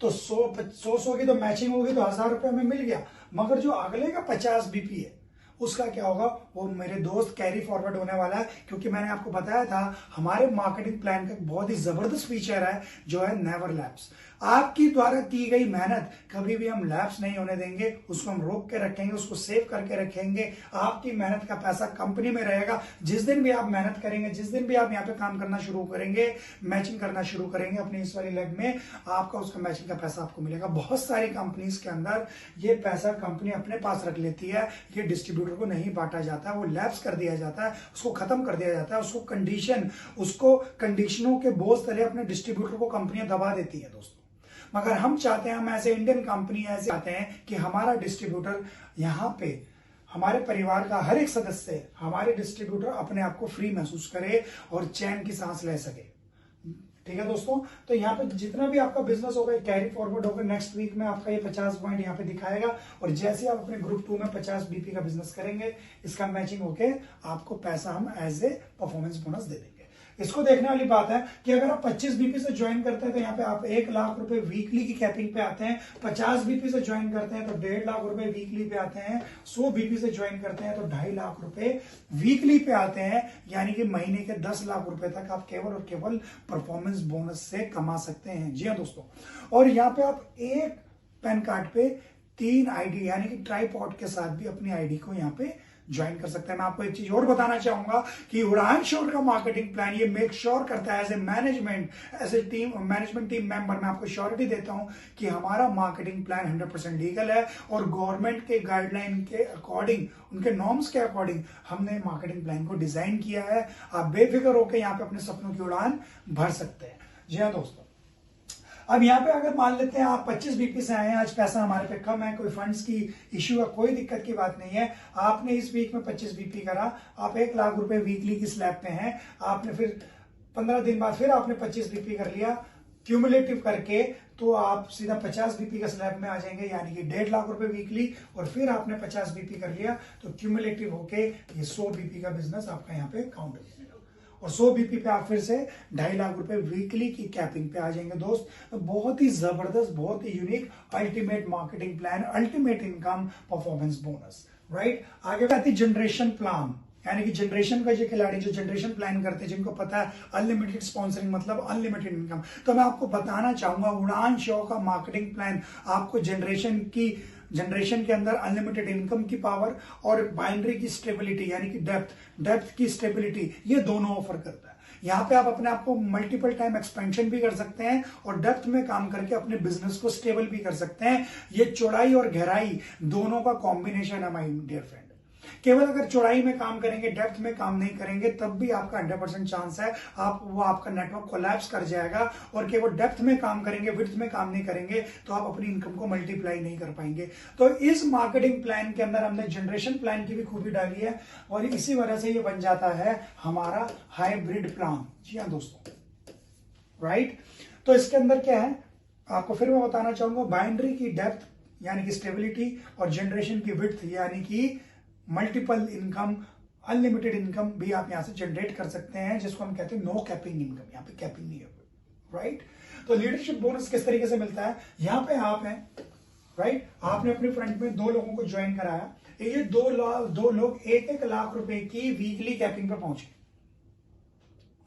तो 100 की तो मैचिंग होगी तो 1000 रुपए में मिल गया। मगर जो अगले का 50 बीपी है उसका क्या होगा, वो मेरे दोस्त कैरी फॉरवर्ड होने वाला है, क्योंकि मैंने आपको बताया था हमारे मार्केटिंग प्लान का बहुत ही जबरदस्त फीचर है जो है नेवर लैप्स। आपकी द्वारा की गई मेहनत कभी भी हम लैप्स नहीं होने देंगे, उसको हम रोक के रखेंगे, उसको सेव करके रखेंगे। आपकी मेहनत का पैसा कंपनी में रहेगा। जिस दिन भी आप मेहनत करेंगे, जिस दिन भी आप यहाँ पे काम करना शुरू करेंगे, मैचिंग करना शुरू करेंगे अपनी इस वाली लेग में, आपका उसका मैचिंग का पैसा आपको मिलेगा। बहुत सारी कंपनीज के अंदर ये पैसा कंपनी अपने पास रख लेती है, ये डिस्ट्रीब्यूटर को नहीं बांटा जाता, वो लैप्स कर दिया जाता है, उसको खत्म कर दिया जाता है, उसको कंडीशनों के बोझ तले अपने डिस्ट्रीब्यूटर को कंपनियां दबा देती है दोस्तों। मगर हम चाहते हैं, हम ऐसे इंडियन कंपनी ऐसे चाहते हैं कि हमारा डिस्ट्रीब्यूटर यहाँ पे हमारे परिवार का हर एक सदस्य, हमारे डिस्ट्रीब्यूटर अपने आप को फ्री महसूस करे और चैन की सांस ले सके। ठीक है दोस्तों, तो यहाँ पे जितना भी आपका बिजनेस होगा कैरी फॉरवर्ड होगा, नेक्स्ट वीक में आपका ये 50 पॉइंट यहाँ पे दिखाएगा, और जैसे आप अपने ग्रुप 2 में 50 बीपी का बिजनेस करेंगे, इसका मैचिंग होके आपको पैसा हम एज ए परफॉर्मेंस बोनस दे देंगे। इसको देखने वाली बात है कि अगर आप 25 बीपी से ज्वाइन करते हैं तो यहाँ पे आप 1 लाख रुपए वीकली की कैपिंग पे आते हैं, 50 बीपी से ज्वाइन करते हैं तो 1.5 लाख रुपए वीकली पे आते हैं, 100 बीपी से ज्वाइन करते हैं तो 2.5 लाख रुपए वीकली पे आते हैं, यानी कि महीने के 10 लाख रुपए तक आप केवल और केवल परफॉर्मेंस बोनस से कमा सकते हैं। जी हाँ दोस्तों, और यहाँ पे आप एक पैन कार्ड पे 3 आईडी यानी कि ट्राइपॉड के साथ भी अपनी आईडी को यहाँ पे ज्वाइन कर सकते हैं। मैं आपको एक चीज और बताना चाहूंगा कि उड़ान श्योर का मार्केटिंग प्लान ये मेक श्योर करता है as a management, as a team management team member, मैं आपको श्योरिटी देता हूं कि हमारा मार्केटिंग प्लान 100% लीगल है और गवर्नमेंट के गाइडलाइन के अकॉर्डिंग, उनके नॉर्म्स के अकॉर्डिंग हमने मार्केटिंग प्लान को डिजाइन किया है। आप बेफिक्र होकर यहाँ पे अपने सपनों की उड़ान भर सकते हैं। जी हाँ दोस्तों, अब यहाँ पे अगर मान लेते हैं आप 25 बीपी से आए हैं, आज पैसा हमारे पे कम है, कोई फंड्स की इश्यू है, कोई दिक्कत की बात नहीं है, आपने इस वीक में 25 बीपी करा, आप 1 लाख रुपए वीकली की स्लैब पे हैं, आपने फिर 15 दिन बाद फिर आपने 25 बीपी कर लिया क्यूमुलेटिव करके, तो आप सीधा 50 बीपी का स्लैब में आ जाएंगे, यानी कि 1.5 लाख रुपए वीकली, और फिर आपने 50 बीपी कर लिया तो क्यूमुलेटिव होके ये 100 बीपी का बिजनेस आपका यहाँ पे काउंट हो जाएगा, और 100 बीपी पे आप फिर से 2.5 लाख रुपए वीकली की कैपिंग पे आ जाएंगे दोस्त। तो बहुत ही जबरदस्त, बहुत ही unique ultimate marketing plan, ultimate income performance bonus, right. आगे आती जनरेशन प्लान, यानी कि जनरेशन का जो खिलाड़ी जो जनरेशन प्लान करते हैं, जिनको पता है अनलिमिटेड स्पॉन्सरिंग मतलब अनलिमिटेड इनकम, तो मैं आपको बताना चाहूंगा उड़ान शो का मार्केटिंग प्लान आपको जनरेशन के अंदर अनलिमिटेड इनकम की पावर और बाइनरी की स्टेबिलिटी यानी कि डेप्थ की स्टेबिलिटी, ये दोनों ऑफर करता है। यहाँ पे आप अपने आप को मल्टीपल टाइम एक्सपेंशन भी कर सकते हैं और डेप्थ में काम करके अपने बिजनेस को स्टेबल भी कर सकते हैं। ये चौड़ाई और गहराई दोनों का कॉम्बिनेशन है माय डियर फ्रेंड। केवल अगर चौड़ाई में काम करेंगे, डेप्थ में काम नहीं करेंगे, तब भी आपका 100% चांस है आपका नेटवर्क कोलैप्स कर जाएगा, और केवल डेप्थ में काम करेंगे, विड्थ में काम नहीं करेंगे तो आप अपनी इनकम को मल्टीप्लाई नहीं कर पाएंगे। तो इस मार्केटिंग प्लान के अंदर हमने जनरेशन प्लान की भी खूबी डाली है, और इसी वजह से ये बन जाता है हमारा हाइब्रिड प्लान। जी हाँ दोस्तों, राइट। तो इसके अंदर क्या है आपको फिर मैं बताना चाहूंगा, बाइनरी की डेप्थ यानी कि स्टेबिलिटी और जनरेशन की विड्थ यानी कि मल्टीपल इनकम, अनलिमिटेड इनकम भी आप यहां से जनरेट कर सकते हैं, जिसको हम कहते हैं नो कैपिंग इनकम। यहाँ पे कैपिंग नहीं है, राइट। तो लीडरशिप बोनस किस तरीके से मिलता है, यहाँ पे आप हैं, राइट, आपने अपने फ्रंट में 2 लोगों को ज्वाइन कराया, ये 2 लोग 1-1 लाख रुपए की वीकली कैपिंग पे पहुंचे,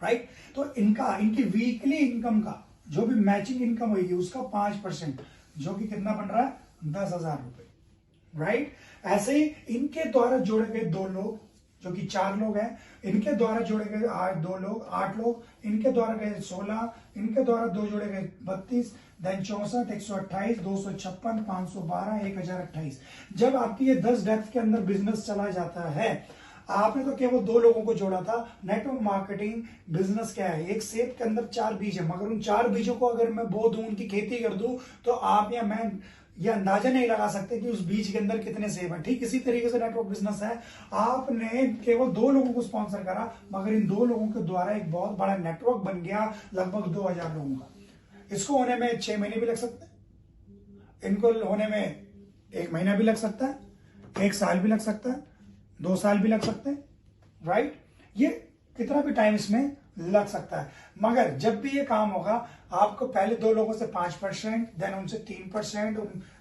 राइट। तो इनकी वीकली इनकम का जो भी मैचिंग इनकम होगी उसका 5%, जो कि कितना बन रहा है 10,000 रुपए, राइट। ऐसे ही इनके द्वारा जोड़े गए 2 लोग जो कि 4 लोग हैं, इनके द्वारा जोड़े गए 2 लोग 8 लोग, इनके द्वारा गए 16, इनके द्वारा 2 जोड़े गए 32, देन 64, 128, 256, 512, 1028। जब आपकी ये 10 डेप्थ के अंदर बिजनेस चला जाता है, आपने तो केवल 2 लोगों को जोड़ा था। नेटवर्क मार्केटिंग बिजनेस क्या है, एक सेब के अंदर 4 बीज है, मगर उन 4 बीजों को अगर मैं बो दूं, उनकी खेती कर दूं, तो आप या मैं ये अंदाजा नहीं लगा सकते कि उस बीज के अंदर कितने सेब हैं। ठीक इसी तरीके से नेटवर्क बिजनेस है, आपने केवल 2 लोगों को स्पॉन्सर करा, मगर इन 2 लोगों के द्वारा एक बहुत बड़ा नेटवर्क बन गया, लगभग 2000 लोगों का। इसको होने में 6 महीने भी लग सकते हैं, इनको होने में 1 महीना भी लग सकता है, 1 साल भी लग सकता है, 2 साल भी लग सकते हैं, राइट। ये कितना भी टाइम इसमें लग सकता है, मगर जब भी ये काम होगा आपको पहले 2 लोगों से 5%, देन उनसे 3%,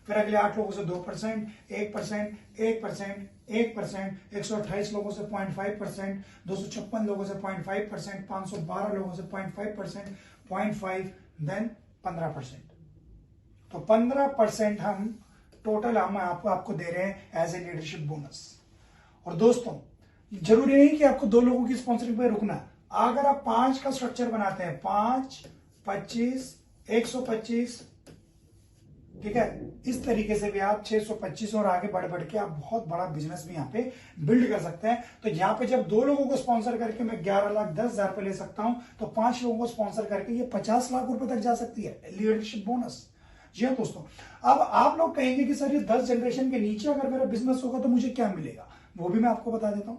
फिर अगले 8 लोगों से 2%, 1%, 1%, 1%, 128 लोगों से 0.5%, 256 लोगों से 0.5%, 512 लोगों से 0.5%, 0.5, देन 15%। तो 15% हम टोटल हम आपको दे रहे हैं एज ए लीडरशिप बोनस। और दोस्तों जरूरी नहीं कि आपको 2 लोगों की स्पॉन्सरिंग पे रुकना, अगर आप 5 का स्ट्रक्चर बनाते हैं, 5, 25, 125, ठीक है, इस तरीके से भी आप 625 और आगे बढ़ के आप बहुत बड़ा बिजनेस भी यहाँ पे बिल्ड कर सकते हैं। तो यहाँ पे जब 2 लोगों को स्पॉन्सर करके मैं 11,10,000 रुपए ले सकता हूं, तो 5 लोगों को स्पॉन्सर करके ये 50 लाख रुपए तक जा सकती है लीडरशिप बोनस। जी हाँ दोस्तों, अब आप लोग कहेंगे कि सर ये 10 जनरेशन के नीचे अगर मेरा बिजनेस होगा तो मुझे क्या मिलेगा, वो भी मैं आपको बता देता हूं।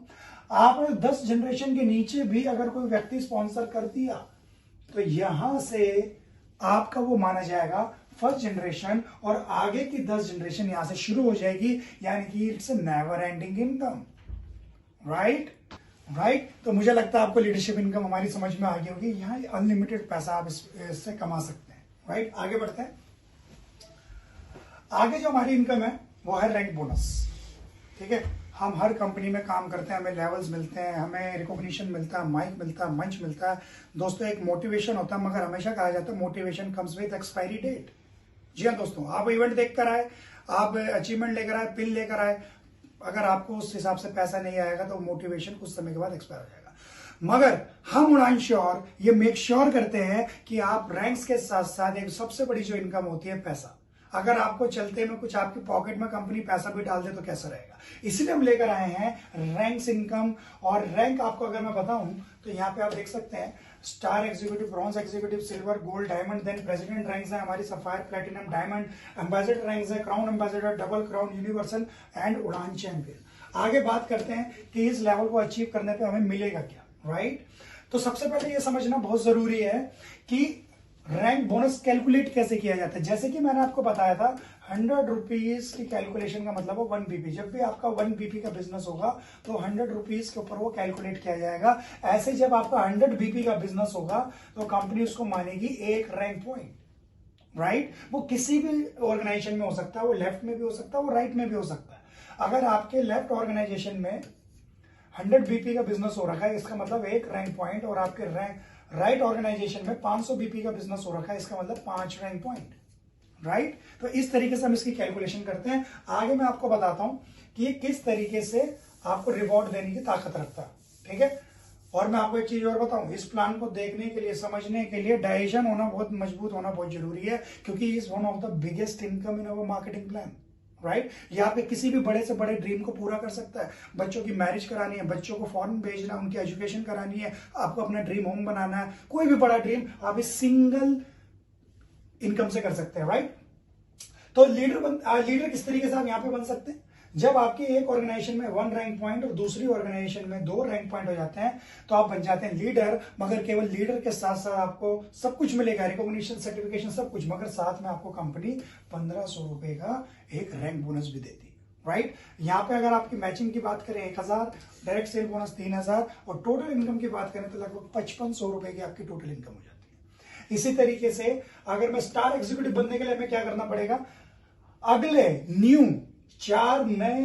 आपने 10 जनरेशन के नीचे भी अगर कोई व्यक्ति स्पॉन्सर कर दिया तो यहां से आपका वो माना जाएगा फर्स्ट जनरेशन, और आगे की 10 जनरेशन यहां से शुरू हो जाएगी, यानी कि it's never ending income, right. तो मुझे लगता है आपको लीडरशिप इनकम हमारी समझ में आ गई होगी। यहाँ अनलिमिटेड पैसा आप इससे कमा सकते हैं, राइट। आगे बढ़ते हैं। आगे जो हमारी इनकम है वो है रैंक बोनस, ठीक है। हम हर कंपनी में काम करते हैं, हमें लेवल्स मिलते हैं, हमें रिकॉग्निशन मिलता है, माइक मिलता है, मंच मिलता है। दोस्तों एक मोटिवेशन होता है, मगर हमेशा कहा जाता है motivation comes with expiry date. जी हाँ दोस्तों, आप इवेंट देख कर आए, आप अचीवमेंट लेकर आए, पिन लेकर आए, अगर आपको उस हिसाब से पैसा नहीं आएगा तो मोटिवेशन कुछ समय के बाद एक्सपायर हो जाएगा। मगर हम उड़ान श्योर ये मेक श्योर करते हैं कि आप रैंक्स के साथ साथ एक सबसे बड़ी जो इनकम होती है पैसा, अगर आपको चलते में कुछ आपकी पॉकेट में कंपनी पैसा भी डाल दे तो कैसा रहेगा। इसलिए हम लेकर आए हैं रैंक्स इनकम। और रैंक आपको अगर मैं बताऊं तो यहाँ पे आप देख सकते हैं star executive, bronze executive, silver, gold, diamond, then president ranks है हमारी, sapphire, platinum, diamond, ambassador ranks है, crown ambassador, double crown, universal and Udaan champion. आगे बात करते हैं कि इस लेवल को अचीव करने पे हमें मिलेगा क्या, राइट। तो सबसे पहले ये समझना बहुत जरूरी है कि रैंक बोनस कैलकुलेट कैसे किया जाता है। जैसे कि मैंने आपको बताया था 100 रुपीज की कैलकुलेशन का मतलब हो 1 बीपी। जब भी आपका 1 बीपी का बिजनेस होगा तो 100 रुपीज के ऊपर वो कैलकुलेट किया जाएगा। ऐसे जब आपका 100 बीपी का बिजनेस होगा तो कंपनी उसको मानेगी एक रैंक पॉइंट, राइट। वो किसी भी ऑर्गेनाइजेशन में हो सकता है, वो लेफ्ट में भी हो सकता है, वो राइट में भी हो सकता है। अगर आपके लेफ्ट ऑर्गेनाइजेशन में 100 बीपी का बिजनेस हो रखा है, इसका मतलब एक रैंक पॉइंट, और आपके राइट ऑर्गेनाइजेशन में 500 बीपी का बिजनेस हो रखा है, इसका मतलब 5 रैंक पॉइंट, राइट। तो इस तरीके से हम इसकी कैलकुलेशन करते हैं। आगे मैं आपको बताता हूं कि ये किस तरीके से आपको रिवॉर्ड देने की ताकत रखता है, ठीक है। और मैं आपको एक चीज और बताऊं, इस प्लान को देखने के लिए, समझने के लिए डायरेक्शन होना बहुत मजबूत होना बहुत जरूरी है, क्योंकि is one of the biggest income in our marketing plan, right. यहाँ पे किसी भी बड़े से बड़े ड्रीम को पूरा कर सकता है। बच्चों की मैरिज करानी है, बच्चों को फॉरेन भेजना है, उनकी एजुकेशन करानी है, आपको अपना ड्रीम होम बनाना है, कोई भी बड़ा ड्रीम आप इस सिंगल इनकम से कर सकते हैं, राइट। तो लीडर किस तरीके से आप यहाँ पे बन सकते हैं, जब आपके एक ऑर्गेनाइजेशन में 1 रैंक पॉइंट और दूसरी ऑर्गेनाइजेशन में 2 रैंक पॉइंट हो जाते हैं तो आप बन जाते हैं लीडर। मगर केवल लीडर के साथ साथ आपको सब कुछ मिलेगा, रिकॉग्निशन, सर्टिफिकेशन, सब कुछ, मगर साथ में आपको कंपनी 1500 रुपए का एक रैंक बोनस भी देती है, राइट। यहाँ पे अगर आपकी मैचिंग की बात करें 1000, डायरेक्ट सेल बोनस 3000, और टोटल इनकम की बात करें तो लगभग 5500 रुपए की आपकी टोटल इनकम हो जाती है। इसी तरीके से अगर मैं स्टार एग्जीक्यूटिव बनने के लिए हमें क्या करना पड़ेगा, अगले न्यू 4 नए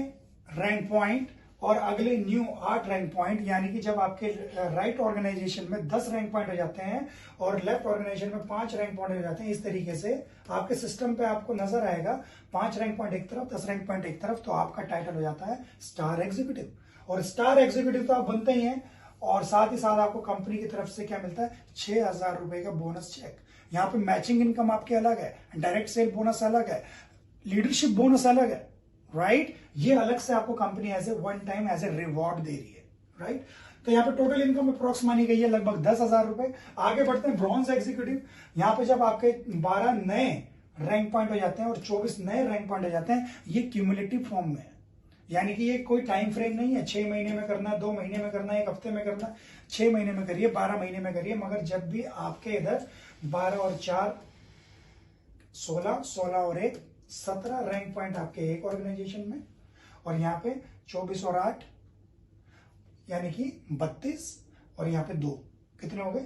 रैंक पॉइंट और अगले न्यू 8 रैंक पॉइंट, यानी कि जब आपके राइट ऑर्गेनाइजेशन में 10 रैंक पॉइंट हो जाते हैं और लेफ्ट ऑर्गेनाइजेशन में 5 रैंक पॉइंट हो जाते हैं, इस तरीके से आपके सिस्टम पे आपको नजर आएगा 5 रैंक पॉइंट एक तरफ, 10 रैंक पॉइंट एक तरफ, तो आपका टाइटल हो जाता है स्टार एग्जीक्यूटिव। और स्टार एग्जीक्यूटिव तो आप बनते ही हैं, और साथ ही साथ आपको कंपनी की तरफ से क्या मिलता है, 6000 रुपए का बोनस चेक। यहाँ पे मैचिंग इनकम आपकी अलग है, डायरेक्ट सेल बोनस अलग है, लीडरशिप बोनस अलग है, राइट। ये अलग से आपको company as a one time as a reward दे रही है, राइट। तो यहाँ पे टोटल इनकम अप्रोक्स मानी गई है लगभग 10,000 रुपए। आगे बढ़ते हैं ब्रॉन्ज एग्जीक्यूटिव। यहाँ पे जब आपके 12 नए रैंक पॉइंट हो जाते हैं और 24 नए रैंक पॉइंट हो जाते हैं, ये क्यूमुलेटिव फॉर्म में है, यानी कि ये कोई टाइम फ्रेम नहीं है 6 महीने में करना, 2 महीने में करना, 1 हफ्ते में करना, 6 महीने में करिए, 12 महीने में करिए, मगर जब भी आपके इधर 12 और 4 16, 16 और 1 17 रैंक पॉइंट आपके एक ऑर्गेनाइजेशन में, और यहाँ पे 24 और 8 यानी कि 32, और यहाँ पे 2 कितने हो गए,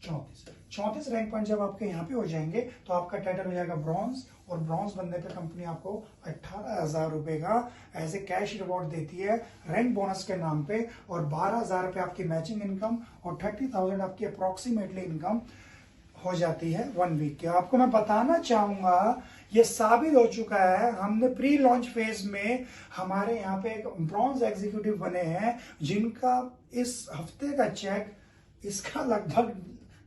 34 रैंक पॉइंट जब आपके यहाँ पे हो जाएंगे तो आपका टाइटल हो जाएगा ब्रॉन्ज। और ब्रॉन्ज बनने पे कंपनी आपको 18,000 रुपए का एज ए कैश रिवॉर्ड देती है रैंक बोनस के नाम पे, और 12,000 रुपए आपकी मैचिंग इनकम और 30,000 आपकी अप्रोक्सीमेटली इनकम हो जाती है 1 वीक के। आपको मैं बताना चाहूंगा ये साबित हो चुका है, हमने प्री लॉन्च फेज में हमारे यहाँ पे एक ब्रॉन्ज एग्जीक्यूटिव बने हैं जिनका इस हफ्ते का चेक इसका लगभग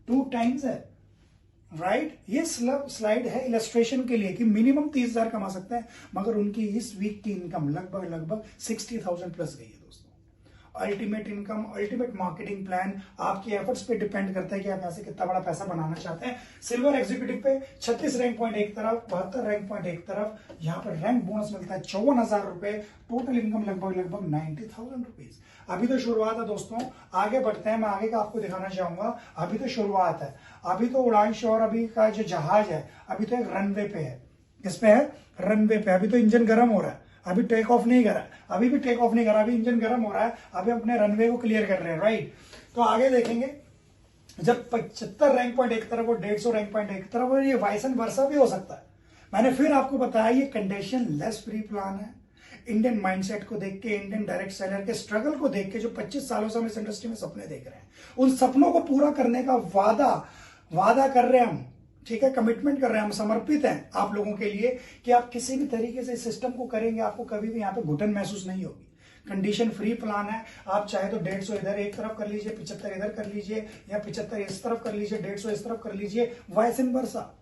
2 टाइम्स है, राइट। ये स्लाइड है इलस्ट्रेशन के लिए कि मिनिमम 30,000 कमा सकते हैं, मगर उनकी इस वीक की इनकम लगभग 60,000 प्लस गई है दोस्तों। Ultimate income, ultimate marketing plan आपके एफर्ट्स पे डिपेंड करता है कि आप यहाँ से कितना बड़ा पैसा बनाना चाहते हैं। सिल्वर एग्जीक्यूटिव पे 36 रैंक पॉइंट एक तरफ, 72 रैंक पॉइंट एक तरफ, यहाँ पर रैंक बोनस मिलता है 54,000 रुपए, टोटल इनकम लगभग 90,000 रुपीज। अभी तो शुरुआत है दोस्तों, आगे बढ़ते हैं, मैं आगे का आपको दिखाना चाहूंगा। अभी तो शुरुआत है, अभी तो उड़ान शोर अभी का जो जहाज है अभी तो एक रनवे पे है। किस पे है? रनवे पे। अभी तो इंजन गर्म हो रहा है, अभी टेक ऑफ नहीं करा, अभी भी टेक ऑफ नहीं करा, अभी इंजन गर्म हो रहा है, अभी अपने रनवे को क्लियर कर रहे हैं, राइट। तो आगे देखेंगे, जब 75 रैंक पॉइंट एक तरफ और 150 रैंक पॉइंट एक तरफ, और ये वाइस एंड वर्सा भी हो सकता है। मैंने फिर आपको बताया ये कंडीशन लेस फ्री प्लान है। इंडियन माइंडसेट को देख के, इंडियन डायरेक्ट सेलर के स्ट्रगल को देख के, जो 25 सालों से हम इस इंडस्ट्री में सपने देख रहे हैं, उन सपनों को पूरा करने का वादा कर रहे हैं हम, ठीक है, कमिटमेंट कर रहे हैं हम, समर्पित हैं आप लोगों के लिए कि आप किसी भी तरीके से सिस्टम को करेंगे, आपको कभी भी यहाँ पे घुटन महसूस नहीं होगी। कंडीशन फ्री प्लान है, आप चाहे तो 150 इधर एक तरफ कर लीजिए, 75 इधर कर लीजिए, या 75 इस तरफ कर लीजिए, 150 इस तरफ कर लीजिए, वाइस एंड वर्सा,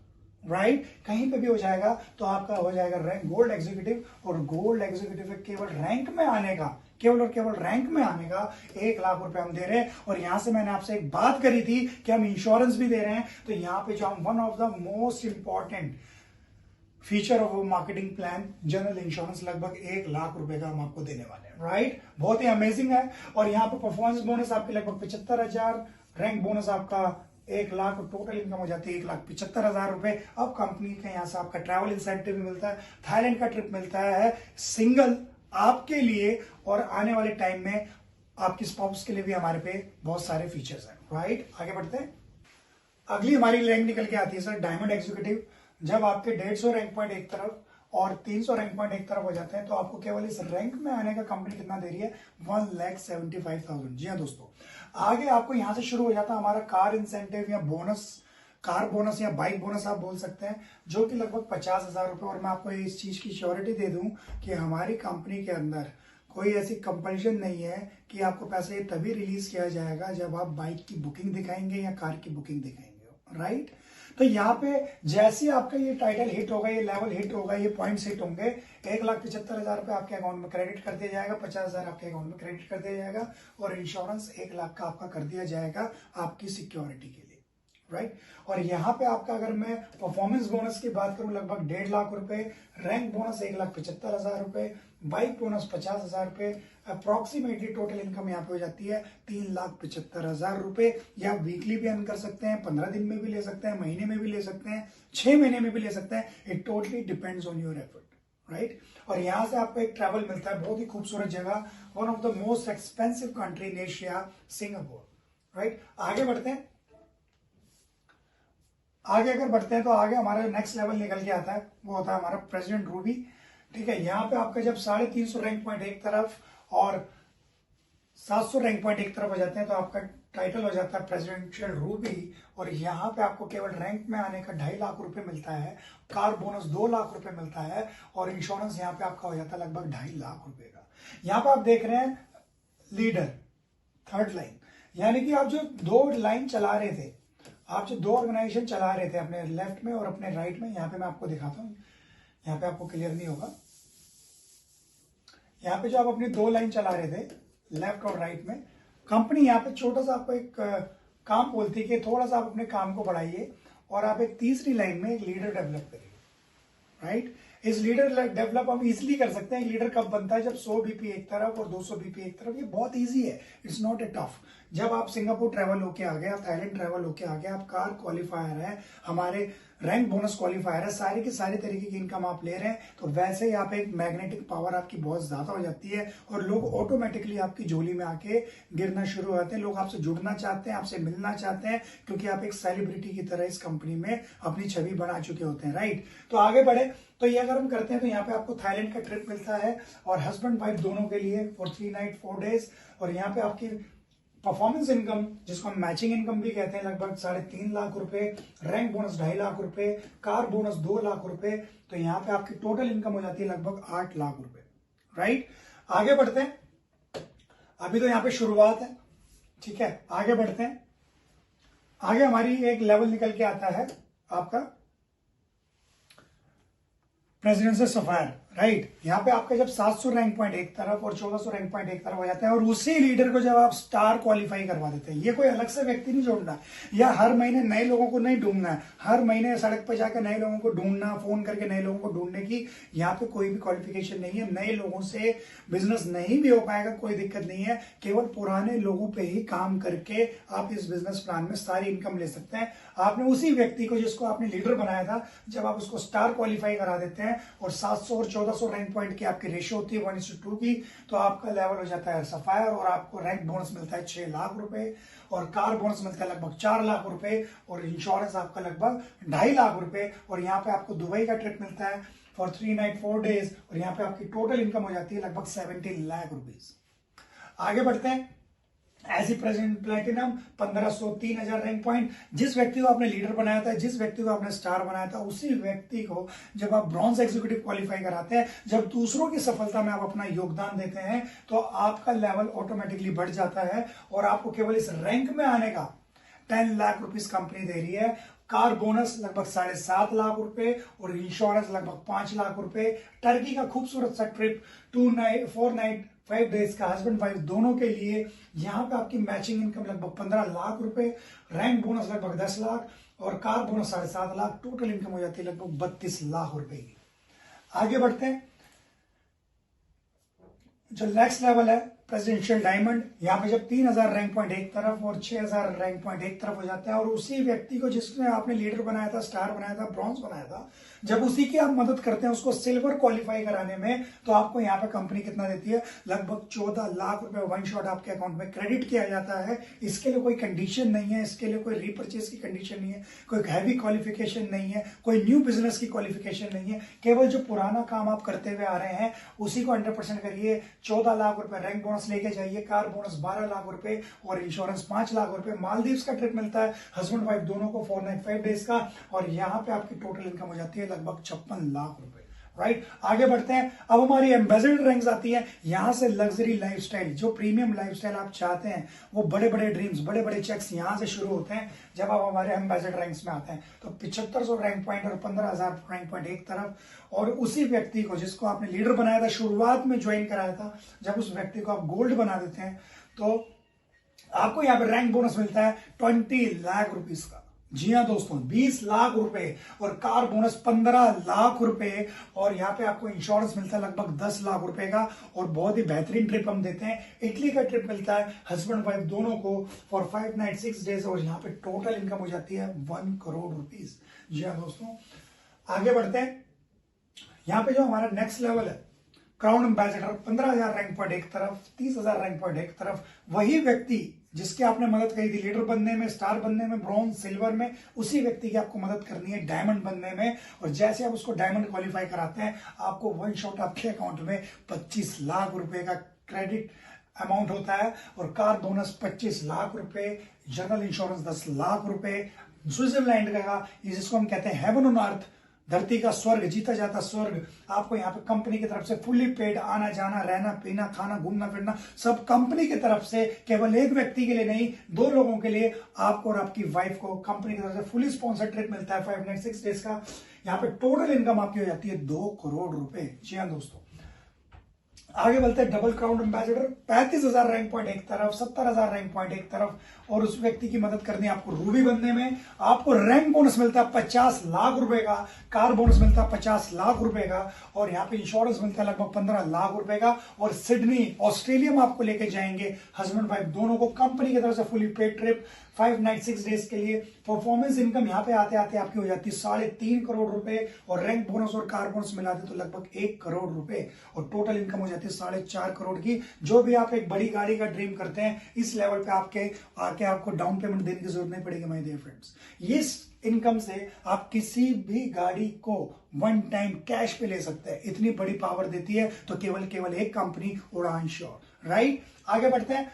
राइट। कहीं पे भी हो जाएगा तो आपका हो जाएगा रैंक गोल्ड एग्जीक्यूटिव, और गोल्ड एग्जीक्यूटिव केवल रैंक में आने का, केवल और केवल रैंक में आने का 1 लाख रुपए हम दे रहे हैं। और यहां से मैंने आपसे एक बात करी थी कि हम इंश्योरेंस भी दे रहे हैं, तो यहां पे जो हम one of the most important feature of marketing plan, general insurance, लगभग 1 लाख रुपए का हम आपको देने वाले हैं, राइट। बहुत ही अमेजिंग है। और यहाँ पे परफॉर्मेंस बोनस आपके लगभग 75,000, रैंक बोनस आपका 1 लाख, और टोटल इनकम हो जाती है 1,75,000 रुपए। अब कंपनी के यहाँ से आपका ट्रैवल इंसेंटिव भी मिलता है, थाईलैंड का ट्रिप मिलता है सिंगल आपके लिए, और आने वाले टाइम में आपकी स्पाउस के लिए भी हमारे पे बहुत सारे फीचर्स हैं, राइट। आगे बढ़ते हैं, अगली हमारी रैंक निकल के आती है सर डायमंड एग्जीक्यूटिव। जब आपके 150 रैंक पॉइंट एक तरफ और 300 रैंक पॉइंट एक तरफ हो जाते हैं, तो आपको केवल इस रैंक में आने का कंपनी कितना दे रही है? 1,75,000। जी हाँ दोस्तों, आगे आपको यहां से शुरू हो जाता है हमारा कार इंसेंटिव या बोनस, कार बोनस या बाइक बोनस आप बोल सकते हैं, जो कि लगभग 50,000 रुपए। और मैं आपको इस चीज की श्योरिटी दे दूं कि हमारी कंपनी के अंदर कोई ऐसी कंपल्शन नहीं है कि आपको पैसे तभी रिलीज किया जाएगा जब आप बाइक की बुकिंग दिखाएंगे या कार की बुकिंग दिखाएंगे, राइट। तो यहाँ पे जैसे आपका ये टाइटल हिट होगा, ये लेवल हिट होगा, ये पॉइंट्स हिट होंगे, 1,75,000 रुपए आपके अकाउंट में क्रेडिट कर दिया जाएगा, 50,000 आपके अकाउंट में क्रेडिट कर दिया जाएगा, और इंश्योरेंस 1 लाख का आपका कर दिया जाएगा आपकी सिक्योरिटी के लिए, राइट। और यहाँ पे आपका अगर मैं परफॉर्मेंस बोनस की बात करूं, लगभग 1.5 लाख रुपए, रैंक बोनस 1,75,000 रुपए, बाइक बोनस 50,000 रुपए, अप्रोक्सीमेटली टोटल इनकम यहाँ पे हो जाती है 3,75,000 रुपए। या वीकली भी अर्न कर सकते हैं, 15 दिन में भी ले सकते हैं, महीने में भी ले सकते हैं, 6 महीने में भी ले सकते हैं, it totally depends on your effort, right. और यहां से आपको एक ट्रैवल मिलता है, बहुत ही खूबसूरत जगह, one of the most expensive country in Asia, Singapore, right. आगे बढ़ते हैं, आगे अगर बढ़ते हैं तो आगे हमारा नेक्स्ट लेवल निकल के आता है, वो होता है हमारा प्रेसिडेंट रूबी, ठीक है। यहाँ पे आपका जब 350 रैंक पॉइंट एक तरफ और 700 रैंक पॉइंट एक तरफ हो जाते हैं, तो आपका टाइटल हो जाता है प्रेसिडेंशियल रूबी। और यहाँ पे आपको केवल रैंक में आने का 2.5 लाख रुपए मिलता है, कार बोनस 2 लाख रुपए मिलता है, और इंश्योरेंस यहाँ पे आपका हो जाता है लगभग 2.5 लाख रुपए का। यहाँ पे आप देख रहे हैं लीडर, थर्ड लाइन, यानी कि आप जो 2 लाइन चला रहे थे, आप जो 2 ऑर्गेनाइजेशन चला रहे थे अपने लेफ्ट में और अपने राइट में, यहाँ पे मैं आपको दिखाता हूँ, यहाँ पे आपको क्लियर नहीं होगा। यहाँ पे जो आप अपनी 2 लाइन चला रहे थे लेफ्ट और राइट में, कंपनी यहाँ पे छोटा सा आपको एक काम बोलती है कि थोड़ा सा आप अपने काम को बढ़ाइए और आप एक तीसरी लाइन में एक लीडर डेवलप करिए, राइट। इस लीडर डेवलप हम इजिली कर सकते हैं। लीडर कब बनता है? जब 100 बीपी एक तरफ और 200 बीपी एक तरफ। ये बहुत इजी है, इट्स नॉट ए टफ। जब आप सिंगापुर ट्रैवल होके आ गए, आप थाईलैंड ट्रैवल होके आ गए, आप कार क्वालिफायर है, हमारे रैंक बोनस क्वालिफायर है, सारी की सारी तरीके की इनकम आप ले रहे हैं, तो वैसे ही आप एक मैग्नेटिक पावर आपकी बहुत ज्यादा हो जाती है और लोग ऑटोमेटिकली आपकी झोली में आके गिरना शुरू होते हैं। लोग आपसे जुड़ना चाहते हैं, आपसे मिलना चाहते हैं, क्योंकि आप एक सेलिब्रिटी की तरह इस कंपनी में अपनी छवि बना चुके होते हैं, राइट। तो आगे बढ़े तो ये अगर हम करते हैं तो यहाँ पे आपको थाईलैंड का ट्रिप मिलता है और हस्बैंड वाइफ दोनों के लिए फॉर 3 नाइट 4 डेज। और यहाँ पे आपकी परफॉर्मेंस इनकम, जिसको हम मैचिंग इनकम भी कहते हैं, लगभग 3.5 लाख रुपए, रैंक बोनस 2.5 लाख रुपए, कार बोनस 2 लाख रुपए। तो यहाँ पे आपकी टोटल इनकम हो जाती है लगभग 8 लाख रुपए, राइट। आगे बढ़ते हैं, अभी तो यहाँ पे शुरुआत है, ठीक है। आगे बढ़ते हैं, आगे हमारी एक लेवल निकल के आता है आपका प्रेसिडेंशियल सफायर। राइट यहाँ पे आपका जब 700 रैंक पॉइंट एक तरफ और 1400 रैंक पॉइंट एक तरफ हो जाता है, और उसी लीडर को जब आप स्टार क्वालिफाई करवा देते हैं, ये कोई अलग से व्यक्ति नहीं जोड़ना या हर महीने नए लोगों को नहीं ढूंढना है, हर महीने सड़क पर जाकर नए लोगों को ढूंढना, फोन करके नए लोगों को ढूंढने की यहाँ पे कोई भी क्वालिफिकेशन नहीं है। नए लोगों से बिजनेस नहीं भी हो पाएगा, कोई दिक्कत नहीं है, केवल पुराने लोगों पे ही काम करके आप इस बिजनेस प्लान में सारी इनकम ले सकते हैं। आपने उसी व्यक्ति को जिसको आपने लीडर बनाया था, जब आप उसको स्टार क्वालिफाई करा देते हैं और 700 और 1400 रैंक पॉइंट की आपकी रेशियो होती है 1:2 की, तो आपका लेवल हो जाता है सफायर और आपको रैंक बोनस मिलता है 6 लाख रुपए और कार बोनस मिलता है लगभग 4 लाख रुपए और इंश्योरेंस आपका लगभग 2.5 लाख रुपए। और यहाँ पे आपको दुबई का ट्रिप मिलता है फॉर 3 नाइट 4 डेज और यहाँ पे आपकी टोटल इनकम हो जाती है लगभग 70 लाख रुपीज। आगे बढ़ते हैं। ऐसी प्रेजेंट प्लेटिनम 1500 3000 रैंक पॉइंट, जिस व्यक्ति को आपने लीडर बनाया था, जिस व्यक्ति को आपने स्टार बनाया था, उसी व्यक्ति को जब आप ब्रॉन्ज एग्जीक्यूटिव क्वालिफाई कराते हैं, जब दूसरों की सफलता में आप अपना योगदान देते हैं, तो आपका लेवल ऑटोमेटिकली बढ़ जाता है और आपको केवल इस रैंक में आने का 10 लाख रुपीज कंपनी दे रही है। कार बोनस लगभग 7.5 लाख रुपए और इंश्योरेंस लगभग 5 लाख रुपए। टर्की का खूबसूरत सा ट्रिप 4 नाइट 5 डेज का हस्बैंड वाइफ दोनों के लिए, यहां पे आपकी मैचिंग इनकम लगभग 15 लाख रुपए, रैंक बोनस लगभग 10 लाख और car bonus 7.5 lakh, total income हो जाती है लगभग 32 लाख रुपए की। आगे बढ़ते हैं। जो नेक्स्ट लेवल है प्रेसिडेंशियल डायमंड, यहाँ पे जब 3000 रैंक पॉइंट एक तरफ और 6000 रैंक पॉइंट एक तरफ हो जाता है और उसी व्यक्ति को जिसने आपने लीडर बनाया था, स्टार बनाया था, ब्रॉन्ज बनाया था, जब उसी की आप मदद करते हैं उसको सिल्वर क्वालिफाई कराने में, तो आपको यहाँ पे कंपनी कितना देती है, लगभग 14 लाख रुपए वन शॉट आपके अकाउंट में क्रेडिट किया जाता है। इसके लिए कोई कंडीशन नहीं है, इसके लिए कोई रीपर्चेज की कंडीशन नहीं है, कोई हैवी क्वालिफिकेशन नहीं है, कोई न्यू बिजनेस की क्वालिफिकेशन नहीं है, केवल जो पुराना काम आप करते हुए आ रहे हैं उसी को 100% करिए। 14 लाख रुपए रैंक बोनस लेके जाइए, कार बोनस 12 लाख रुपए और इंश्योरेंस 5 लाख रुपए। मालदीव्स का ट्रिप मिलता है हस्बैंड वाइफ दोनों को 4 नाइट 5 डेज का और यहाँ पे आपकी टोटल इनकम हो जाती है लगभग 56 लाख रुपए। राइट, आगे बढ़ते हैं। अब हमारी एम्बेसडर रैंक्स आती है। यहां से लग्जरी लाइफस्टाइल, जो प्रीमियम लाइफस्टाइल आप चाहते हैं, वो बड़े बड़े ड्रीम्स, बड़े बड़े चेक्स यहां से शुरू होते हैं जब आप हमारे एम्बेसडर रैंक्स में आते हैं। तो 7500 रैंक पॉइंट और 15000 रैंक पॉइंट एक तरफ और उसी व्यक्ति को जिसको आपने लीडर बनाया था, शुरुआत में ज्वाइन कराया था, जब उस व्यक्ति को आप गोल्ड बना देते हैं तो आपको यहाँ पे रैंक बोनस मिलता है 20 लाख रुपीज का। जी हाँ दोस्तों, 20 लाख रुपए और कार बोनस 15 लाख रुपए और यहाँ पे आपको इंश्योरेंस मिलता है लगभग 10 लाख रुपए का और बहुत ही बेहतरीन ट्रिप हम देते हैं। इटली का ट्रिप मिलता है हस्बैंड वाइफ दोनों को फॉर 5 नाइट 6 डेज और यहाँ पे टोटल इनकम हो जाती है 1 करोड़ रुपीज। जी हाँ दोस्तों, आगे बढ़ते हैं। यहाँ पे जो हमारा नेक्स्ट लेवल है क्राउन एम्बेसडर, 15,000 रैंक पॉइंट एक तरफ, 30,000 रैंक पॉइंट एक तरफ। वही व्यक्ति जिसकी आपने मदद करी थी लीडर बनने में, स्टार बनने में, ब्रॉन्ज, सिल्वर में, उसी व्यक्ति की आपको मदद करनी है डायमंड बनने में। और जैसे आप उसको डायमंड क्वालिफाई कराते हैं, आपको वन शॉट आपके अकाउंट में 25 लाख रुपए का क्रेडिट अमाउंट होता है और कार बोनस 25 लाख रुपए, जनरल इंश्योरेंस 10 लाख रुपए। स्विट्जरलैंड का जिसको हम कहते हैं हेवन ऑन अर्थ, धरती का स्वर्ग, जीता जाता स्वर्ग, आपको यहाँ पे कंपनी की तरफ से फुल्ली पेड, आना जाना, रहना पीना, खाना, घूमना फिरना सब कंपनी की तरफ से, केवल एक व्यक्ति के लिए नहीं, 2 लोगों के लिए, आपको और आपकी वाइफ को कंपनी की तरफ से फुली स्पॉन्सर्ड ट्रिप मिलता है 5 नाइट 6 डेज का। यहाँ पे टोटल इनकम आपकी हो जाती है 2 करोड़ रुपए। जी हाँ दोस्तों, आगे बढ़ते हैं। Double crown ambassador, 35,000 rank point एक तरफ, 70,000 रैंक पॉइंट एक तरफ और उस व्यक्ति की मदद करनी है आपको रूबी बनने में। आपको रैंक बोनस मिलता है 50 लाख रुपए का, कार बोनस मिलता है 50 लाख रुपए का और यहाँ पे इंश्योरेंस मिलता है लगभग 15 लाख रुपए का। और सिडनी ऑस्ट्रेलिया में आपको लेके जाएंगे हस्बैंड वाइफ दोनों को, कंपनी की तरफ से fully paid trip 5 night 6 days के लिए। परफॉर्मेंस इनकम यहाँ पे आते आते आपकी हो जाती है 3.5 करोड़ रुपए और रैंक बोनस और कार बोनस मिला दे तो लगभग 1 करोड़ रुपए और टोटल इनकम हो जाती है 4.5 करोड़ की। जो भी आप एक बड़ी गाड़ी का ड्रीम करते हैं, इस लेवल पे आके आपको डाउन पेमेंट देने की जरूरत नहीं पड़ेगी माय डियर फ्रेंड्स। इस इनकम से आप किसी भी गाड़ी को वन टाइम कैश पे ले सकते हैं, इतनी बड़ी पावर देती है तो केवल एक कंपनी, उड़ान श्योर। राइट, आगे बढ़ते हैं।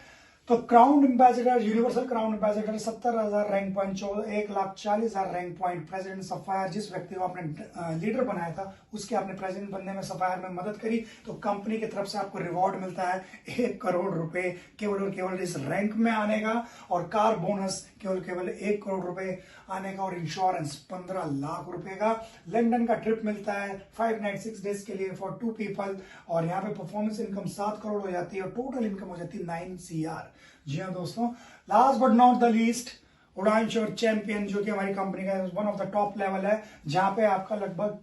तो crown ambassador, universal crown ambassador 70,000 rank point, 1,40,000 rank point. President sapphire, जिस व्यक्ति को आपने लीडर बनाया था उसके आपने प्रेसिडेंट बनने में सफायर में मदद करी, तो कंपनी की तरफ से आपको रिवॉर्ड मिलता है 1 करोड़ रुपए केवल और केवल इस रैंक में आने का, और कार बोनस केवल 1 करोड़ रुपए आने का, और इंश्योरेंस 15 लाख रुपए का। लंदन का ट्रिप मिलता है 5 नाइट 6 डेज के लिए फॉर 2 पीपल, और यहाँ पे परफॉर्मेंस इनकम 7 करोड़ हो जाती है और टोटल इनकम हो जाती है 9 CR। जी हाँ दोस्तों, last but not the least, उड़ान श्योर चैंपियन, जो कि हमारी कंपनी का one of the top level है, जहां पे आपका लगभग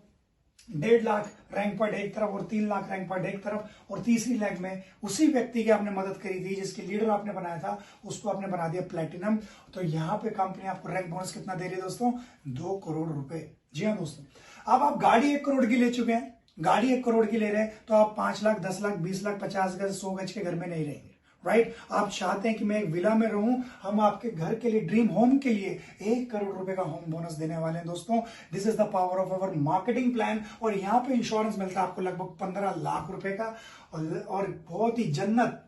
1.5 लाख रैंक पॉइंट एक तरफ और 3 लाख रैंक पॉइंट एक तरफ, और तीसरी लेग में उसी व्यक्ति की आपने मदद करी थी जिसके लीडर आपने बनाया था, उसको आपने बना दिया प्लेटिनम। तो यहाँ पे कंपनी आपको रैंक बोनस कितना दे रही है दोस्तों? 2 करोड़ रुपए। जी हाँ दोस्तों, अब आप गाड़ी 1 करोड़ की ले चुके हैं, गाड़ी 1 करोड़ की ले रहे हैं, तो आप 5 लाख 10 लाख 20 लाख 50 गज 100 गज के घर में नहीं रहेंगे, राइट? आप चाहते हैं कि मैं एक विला में रहूं, हम आपके घर के लिए, ड्रीम होम के लिए 1 करोड़ रुपए का होम बोनस देने वाले हैं दोस्तों। This is the power of our marketing plan. और यहाँ पे इंश्योरेंस मिलता है आपको लगभग 15 लाख रुपए का, और बहुत ही जन्नत,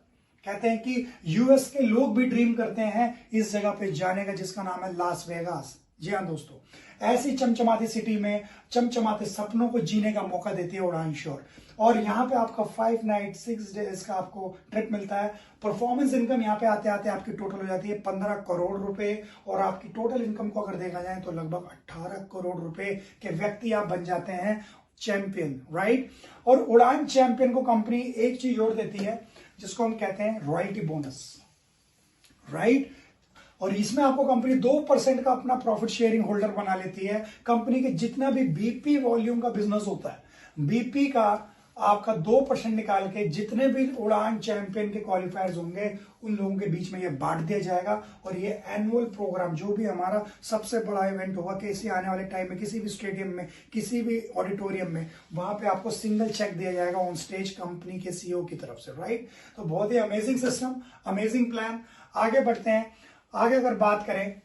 कहते हैं कि यूएस के लोग भी ड्रीम करते हैं इस जगह पे जाने का, जिसका नाम है लास वेगास। जी हाँ दोस्तों, ऐसी चमचमाती सिटी में चमचमाते सपनों को जीने का मौका देती है उड़ान श्योर। और यहाँ पे आपका 5 नाइट 6 डेज का आपको ट्रिप मिलता है। परफॉर्मेंस इनकम यहाँ पे आते आते आपकी टोटल हो जाती है 15 करोड़ रुपए, और आपकी टोटल इनकम को अगर देखा जाए तो लगभग 18 करोड़ रुपए के व्यक्ति आप बन जाते हैं चैंपियन, राइट? और उड़ान चैंपियन को कंपनी एक चीज और देती है जिसको हम कहते हैं रॉयल्टी बोनस, राइट? और इसमें आपको कंपनी 2% का अपना प्रॉफिट शेयरिंग होल्डर बना लेती है। कंपनी के जितना भी बीपी वॉल्यूम का बिजनेस होता है, बीपी का आपका 2% निकाल के जितने भी उड़ान चैंपियन के क्वालिफायर्स होंगे उन लोगों के बीच में ये बांट दिया जाएगा। और ये एनुअल प्रोग्राम, जो भी हमारा सबसे बड़ा इवेंट होगा किसी आने वाले टाइम में, किसी भी स्टेडियम में, किसी भी ऑडिटोरियम में, वहां पे आपको सिंगल चेक दिया जाएगा ऑन स्टेज कंपनी के सीईओ की तरफ से, राइट? तो बहुत ही अमेजिंग सिस्टम, अमेजिंग प्लान। आगे बढ़ते हैं। आगे अगर बात करें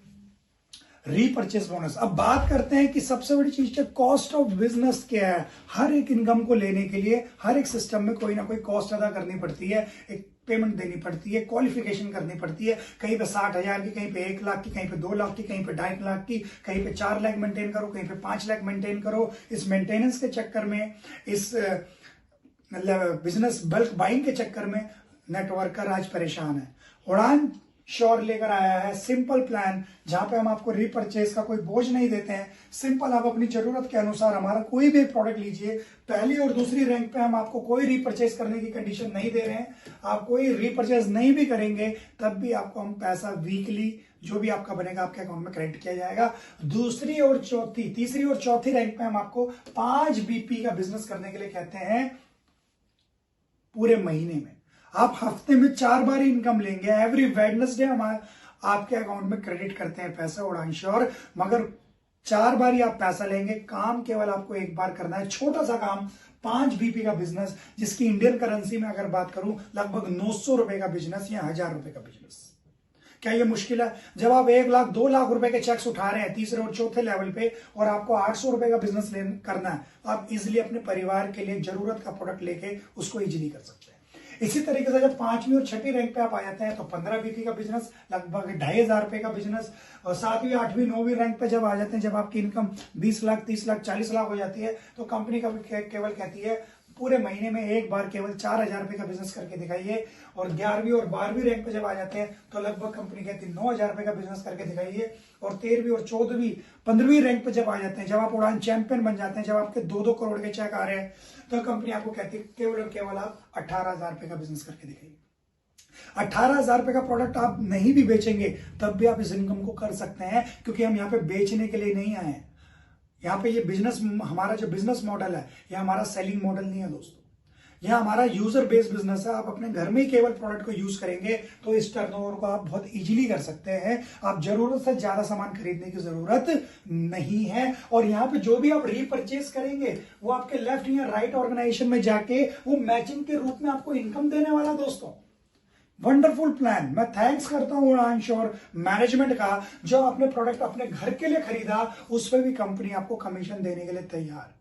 रीपरचेस बोनस, अब बात करते हैं कि सबसे बड़ी चीज है कॉस्ट ऑफ बिजनेस क्या है। हर एक इनकम को लेने के लिए हर एक सिस्टम में कोई ना कोई कॉस्ट अदा करनी पड़ती है, एक पेमेंट देनी पड़ती है, क्वालिफिकेशन करनी पड़ती है। कहीं पे 60,000 की, कहीं पे 1 लाख की, कहीं पे 2 लाख की, कहीं पे 2.5 लाख की, कहीं पे 4 लाख मेंटेन करो, कहीं पे 5 लाख मेंटेन करो। इस मेंटेनेंस के चक्कर में, इस बिजनेस बल्क बाइंग के चक्कर में नेटवर्कर आज परेशान है। उड़ान श्योर लेकर आया है सिंपल प्लान, जहां पे हम आपको रीपरचेज का कोई बोझ नहीं देते हैं। सिंपल, आप अपनी जरूरत के अनुसार हमारा कोई भी प्रोडक्ट लीजिए, पहली और दूसरी रैंक पे हम आपको कोई रीपरचेज करने की कंडीशन नहीं दे रहे हैं। आप कोई रीपरचेज नहीं भी करेंगे तब भी आपको हम पैसा वीकली जो भी आपका बनेगा आपके अकाउंट में क्रेडिट किया जाएगा। तीसरी और चौथी रैंक पे हम आपको 5 बीपी का बिजनेस करने के लिए कहते हैं पूरे महीने में। आप हफ्ते में 4 बार इनकम लेंगे। एवरी वेडनेसडे हम आपके अकाउंट में क्रेडिट करते हैं पैसा उड़ान श्योर, मगर 4 बार ही आप पैसा लेंगे। काम केवल आपको एक बार करना है, छोटा सा काम, 5 बीपी का बिजनेस, जिसकी इंडियन करेंसी में अगर बात करूं लगभग 900 रुपए का बिजनेस या 1000 रुपए का बिजनेस। क्या ये मुश्किल है? जब आप 1 लाख 2 लाख रुपए के चेक्स उठा रहे हैं तीसरे और चौथे लेवल पे, और आपको 800 रुपए का बिजनेस करना है, आप इजिली अपने परिवार के लिए जरूरत का प्रोडक्ट लेके उसको इजिली कर सकते हैं। इसी तरीके से जब 5वीं और 6वीं रैंक पे आप आ जाते हैं तो 15 बीपी का बिजनेस, लगभग 2,500 रुपए का बिजनेस। और 7वीं 8वीं 9वीं रैंक पे जब आ जाते हैं, जब आपकी इनकम 20 लाख 30 लाख 40 लाख हो जाती है, तो कंपनी का केवल कहती है पूरे महीने में एक बार केवल 4,000 रुपए का बिजनेस करके दिखाइए। और 11वीं और 12वीं रैंक पे जब आ जाते हैं तो लगभग कंपनी कहती है 9,000 रुपए का बिजनेस करके दिखाइए। और 13वीं और 14वीं 15वीं रैंक पे जब आ जाते हैं, जब आप उड़ान चैंपियन बन जाते हैं, जब आपके 2-2 करोड़ के चेक आ रहे हैं, तो कंपनी आपको कहती है केवल और केवल आप 18,000 रुपए का बिजनेस करके दिखाइए। 18,000 रुपए का प्रोडक्ट आप नहीं भी बेचेंगे तब भी आप इस इनकम को कर सकते हैं, क्योंकि हम यहाँ पे बेचने के लिए नहीं आए हैं। यहाँ पे ये बिजनेस, हमारा जो बिजनेस मॉडल है, ये हमारा सेलिंग मॉडल नहीं है दोस्तों। यह हमारा यूजर बेस्ड बिजनेस है। आप अपने घर में ही केवल प्रोडक्ट को यूज करेंगे तो इस टर्नओवर को आप बहुत इजीली कर सकते हैं। आप जरूरत से ज्यादा सामान खरीदने की जरूरत नहीं है। और यहाँ पे जो भी आप रीपरचेज करेंगे वो आपके लेफ्ट या राइट ऑर्गेनाइजेशन में जाके वो मैचिंग के रूप में आपको इनकम देने वाला दोस्तों। Wonderful plan. मैं थैंक्स करता हूं उड़ान श्योर मैनेजमेंट का, जो आपने प्रोडक्ट अपने घर के लिए खरीदा उस पर भी कंपनी आपको कमीशन देने के लिए तैयार।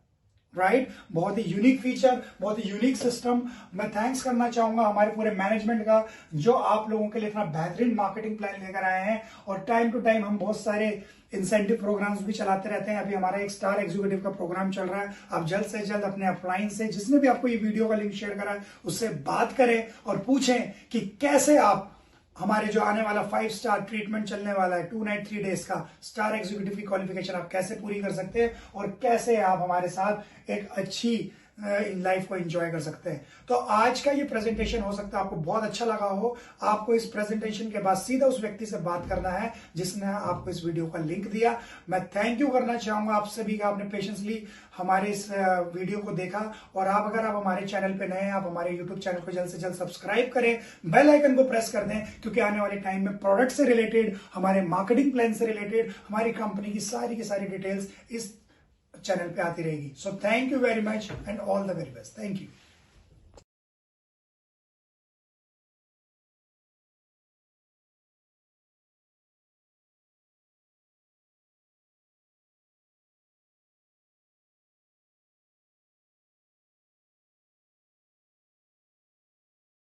राइट बहुत ही यूनिक फीचर, बहुत ही यूनिक सिस्टम। मैं थैंक्स करना चाहूंगा हमारे पूरे मैनेजमेंट का, जो आप लोगों के लिए इतना बेहतरीन मार्केटिंग प्लान लेकर आए हैं। और टाइम टू टाइम हम बहुत सारे इंसेंटिव प्रोग्राम्स भी चलाते रहते हैं। अभी हमारा एक स्टार एग्जीक्यूटिव का प्रोग्राम चल रहा है। आप जल्द से जल्द अपने अपलाइन से, जिसने भी आपको ये वीडियो का लिंक शेयर करा है, उससे बात करें और पूछें कि कैसे आप हमारे जो आने वाला 5 स्टार ट्रीटमेंट चलने वाला है 2 नाइट 3 डेज का स्टार एग्जीक्यूटिव की क्वालिफिकेशन आप कैसे पूरी कर सकते हैं और कैसे आप हमारे साथ एक अच्छी लाइफ को एंजॉय कर सकते हैं। तो आज का ये प्रेजेंटेशन हो सकता है आपको बहुत अच्छा लगा हो। आपको इस प्रेजेंटेशन के बाद सीधा उस व्यक्ति से बात करना है जिसने आपको इस वीडियो का लिंक दिया। मैं थैंक यू करना चाहूंगा आप सभी का, आपने पेशेंसली हमारे इस वीडियो को देखा। और अगर आप हमारे चैनल पे नए हैं, आप हमारे यूट्यूब चैनल को जल्द से जल्द सब्सक्राइब करें, बेल आइकन को प्रेस कर दें, क्योंकि आने वाले टाइम में प्रोडक्ट से रिलेटेड, हमारे मार्केटिंग प्लान से रिलेटेड, हमारी कंपनी की सारी डिटेल्स इस चैनल पे आती रहेगी। So thank you very much and all the very best. Thank you.